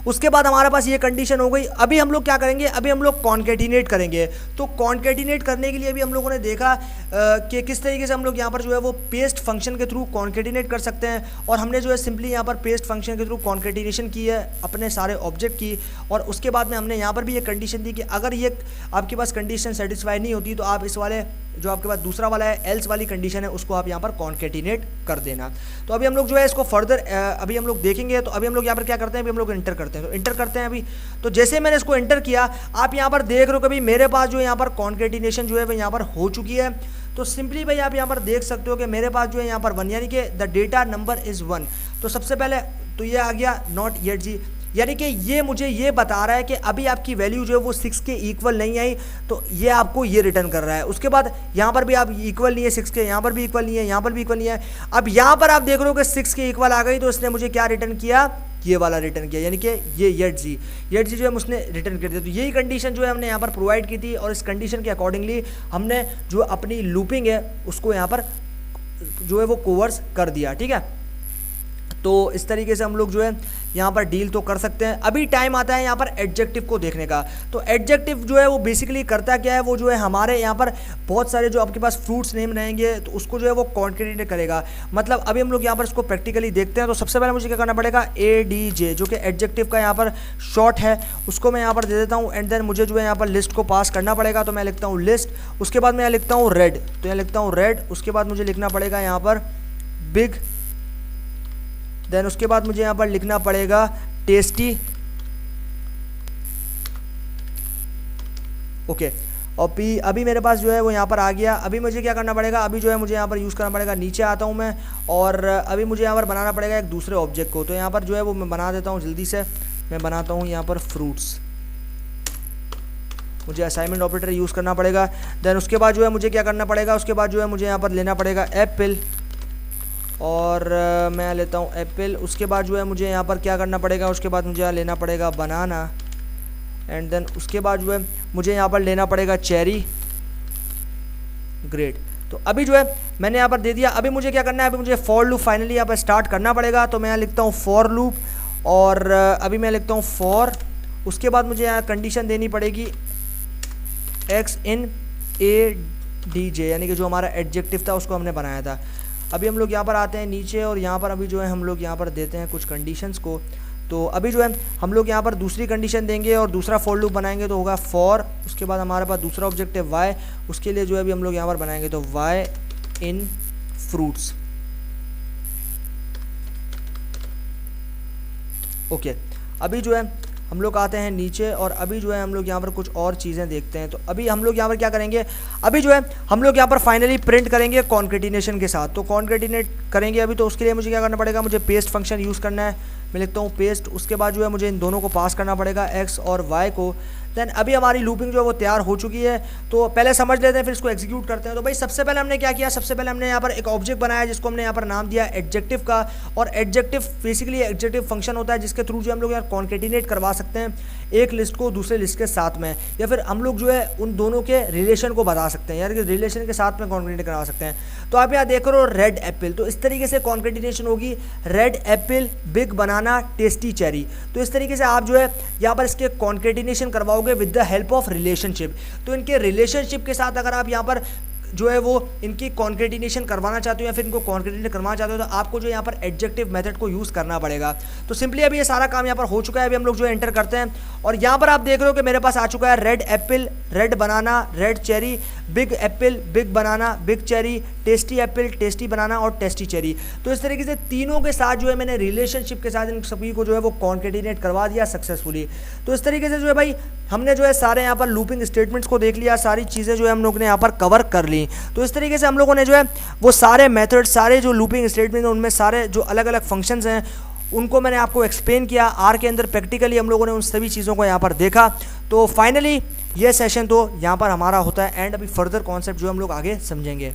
उसके बाद हमारे पास ये कंडीशन हो गई। अभी हम लोग क्या करेंगे, अभी हम लोग कॉन्केटिनेट करेंगे। तो कॉन्केटिनेट करने के लिए भी हम लोगों ने देखा कि किस तरीके से हम लोग यहाँ पर जो है वो पेस्ट फंक्शन के थ्रू कॉन्केटिनेट कर सकते हैं, और हमने जो है सिंपली यहाँ पर पेस्ट फंक्शन के थ्रू कॉन्केटिनेशन की है अपने सारे ऑब्जेक्ट की। और उसके बाद में हमने यहाँ पर भी एक कंडीशन दी कि अगर ये आपके पास कंडीशन सेटिस्फाई नहीं होती तो आप इस वाले जो आपके पास दूसरा वाला है एल्स वाली कंडीशन है उसको आप यहाँ पर कॉन्केटिनेट कर देना। तो अभी हम लोग जो है इसको फर्दर अभी हम लोग देखेंगे। तो अभी हम लोग यहाँ पर क्या करते हैं, अभी हम लोग इंटर करते हैं। तो इंटर करते हैं अभी। तो जैसे मैंने इसको इंटर किया, आप यहाँ पर देख रहे हो कभी मेरे पास जो यहाँ पर कॉन्केटिनेशन जो है वो यहाँ पर हो चुकी है। तो सिंपली भाई आप यहाँ पर देख सकते हो कि मेरे पास जो है यहाँ पर 1, यानी कि द डेटा नंबर इज़ 1। तो सबसे पहले तो ये आ गया नॉट येट जी, यानी कि ये मुझे ये बता रहा है कि अभी आपकी वैल्यू जो है वो 6 के इक्वल नहीं आई, तो ये आपको ये रिटर्न कर रहा है। उसके बाद यहाँ पर भी आप इक्वल नहीं है 6 के, यहाँ पर भी इक्वल नहीं है, यहाँ पर भी इक्वल नहीं है। अब यहाँ पर आप देख रहे हो कि 6 के इक्वल आ गई, तो इसने मुझे क्या रिटर्न किया, ये वाला रिटर्न किया, यानी कि ये येट जी जो है उसने रिटर्न कर दिया। तो यही कंडीशन जो है हमने यहाँ पर प्रोवाइड की थी और इस कंडीशन के अकॉर्डिंगली हमने जो अपनी लूपिंग है उसको यहाँ पर जो है वो कोवर्स कर दिया, ठीक है। तो इस तरीके से हम लोग जो है यहाँ पर डील तो कर सकते हैं। अभी टाइम आता है यहाँ पर एडजेक्टिव को देखने का। तो एडजेक्टिव जो है वो बेसिकली करता क्या है, वो जो है हमारे यहाँ पर बहुत सारे जो आपके पास फ्रूट्स नेम रहेंगे तो उसको जो है वो कॉन्केटिनेट करेगा। मतलब अभी हम लोग यहाँ पर इसको प्रैक्टिकली देखते हैं। तो सबसे पहले मुझे क्या करना पड़ेगा, ADJ जो कि एडजेक्टिव का यहाँ पर शॉर्ट है उसको मैं यहाँ पर दे देता हूँ। एंड देन मुझे जो है यहाँ पर लिस्ट को पास करना पड़ेगा। तो मैं लिखता हूँ लिस्ट, उसके बाद मैं यहाँ लिखता हूँ रेड, तो यहाँ लिखता हूँ रेड। उसके बाद मुझे लिखना पड़ेगा यहाँ पर बिग, देन उसके बाद मुझे यहाँ पर लिखना पड़ेगा टेस्टी, ओके। और अभी मेरे पास जो है वो यहाँ पर आ गया। अभी मुझे क्या करना पड़ेगा, अभी जो है मुझे यहाँ पर यूज़ करना पड़ेगा, नीचे आता हूँ मैं और अभी मुझे यहाँ पर बनाना पड़ेगा एक दूसरे ऑब्जेक्ट को। तो यहाँ पर जो है वो मैं बना देता हूँ जल्दी से। मैं बनाता हूँ यहाँ पर फ्रूट्स, मुझे असाइनमेंट ऑपरेटर यूज़ करना पड़ेगा। देन उसके बाद जो है मुझे क्या करना पड़ेगा, उसके बाद जो है मुझे यहाँ पर लेना पड़ेगा एप्पल और मैं लेता हूँ एप्पल। उसके बाद जो है मुझे यहाँ पर क्या करना पड़ेगा, उसके बाद मुझे यहाँ लेना पड़ेगा बनाना। एंड देन उसके बाद जो है मुझे यहाँ पर लेना पड़ेगा चेरी, ग्रेट। तो अभी जो है मैंने यहाँ पर दे दिया। अभी मुझे क्या करना है, अभी मुझे फॉर लूप फाइनली यहाँ पर स्टार्ट करना पड़ेगा। तो मैं यहाँ लिखता हूँ फॉर लूप और अभी मैं लिखता हूँ फॉर। उसके बाद मुझे यहाँ कंडीशन देनी पड़ेगी x in ADJ, यानी कि जो हमारा एडजेक्टिव था उसको हमने बनाया था। अभी हम लोग यहाँ पर आते हैं नीचे और यहाँ पर अभी जो है हम लोग यहाँ पर देते हैं कुछ कंडीशंस को। तो अभी जो है हम लोग यहाँ पर दूसरी कंडीशन देंगे और दूसरा फॉर लूप बनाएंगे। तो होगा फॉर, उसके बाद हमारे पास दूसरा ऑब्जेक्ट है y, उसके लिए जो है अभी हम लोग यहाँ पर बनाएंगे तो y in fruits, ओके। अभी जो है हम लोग आते हैं नीचे और अभी जो है हम लोग यहाँ पर कुछ और चीज़ें देखते हैं। तो अभी हम लोग यहाँ पर क्या करेंगे, अभी जो है हम लोग यहाँ पर फाइनली प्रिंट करेंगे कॉन्केटिनेशन के साथ। तो कॉन्केटिनेट करेंगे अभी, तो उसके लिए मुझे क्या करना पड़ेगा, मुझे पेस्ट फंक्शन यूज़ करना है। मैं लिखता हूँ पेस्ट, उसके बाद जो है मुझे इन दोनों को पास करना पड़ेगा x और y को। देन अभी हमारी लूपिंग जो है वो तैयार हो चुकी है। तो पहले समझ लेते हैं फिर इसको एग्जीक्यूट करते हैं। तो भाई सबसे पहले हमने क्या किया, सबसे पहले हमने यहाँ पर एक ऑब्जेक्ट बनाया जिसको हमने यहाँ पर नाम दिया एडजेक्टिव का। और एडजेक्टिव बेसिकली एडजेक्टिव फंक्शन होता है जिसके थ्रू जो हम लोग यार कॉन्केटिनेट करवा सकते हैं एक लिस्ट को दूसरे लिस्ट के साथ में, या फिर हम लोग जो है उन दोनों के रिलेशन को बता सकते हैं, यार कि रिलेशन के साथ में कॉन्केटिनेट करवा सकते हैं। तो आप यहाँ देख रहे हो रेड एप्पल, तो इस तरीके से कॉन्केटिनेशन होगी रेड एप्पल बिग बनाना टेस्टी चेरी। तो इस तरीके से आप जो है यहाँ पर इसके कॉन्केटिनेशन करवाओगे with the help of relationship. तो इनके रिलेशनशिप के साथ अगर आप यहाँ पर जो है वो इनकी कॉन्केटिनेशन करवाना चाहते हो या फिर इनको कॉन्केटिनेट करवाना चाहते हो तो आपको जो यहाँ पर एडजेक्टिव मेथड को यूज़ करना पड़ेगा। तो सिंपली अभी ये सारा काम यहाँ पर हो चुका है। अभी हम लोग जो है एंटर करते हैं और यहाँ पर आप देख रहे हो कि मेरे पास आ चुका है red apple, red banana, red cherry, big apple, big banana, big cherry, tasty apple, tasty banana और टेस्टी चेरी। तो इस तरीके से तीनों के साथ जो है मैंने रिलेशनशिप के साथ इन सभी को जो है वो कॉन्केटिनेट करवा दिया सक्सेसफुली। तो इस तरीके से जो है भाई हमने जो है सारे यहाँ पर लूपिंग स्टेटमेंट्स को देख लिया, सारी चीज़ें जो है हम लोग ने यहाँ पर कवर कर ली। तो इस तरीके से हम लोगों ने जो है वो सारे मेथड, सारे जो लूपिंग स्टेटमेंट हैं उनमें सारे जो अलग अलग फंक्शंस हैं उनको मैंने आपको एक्सप्लेन किया। आर के अंदर प्रैक्टिकली हम लोगों ने उन सभी चीज़ों को यहाँ पर देखा। तो फाइनली ये सेशन तो यहाँ पर हमारा होता है एंड अभी फर्दर कॉन्सेप्ट जो हम लोग आगे समझेंगे।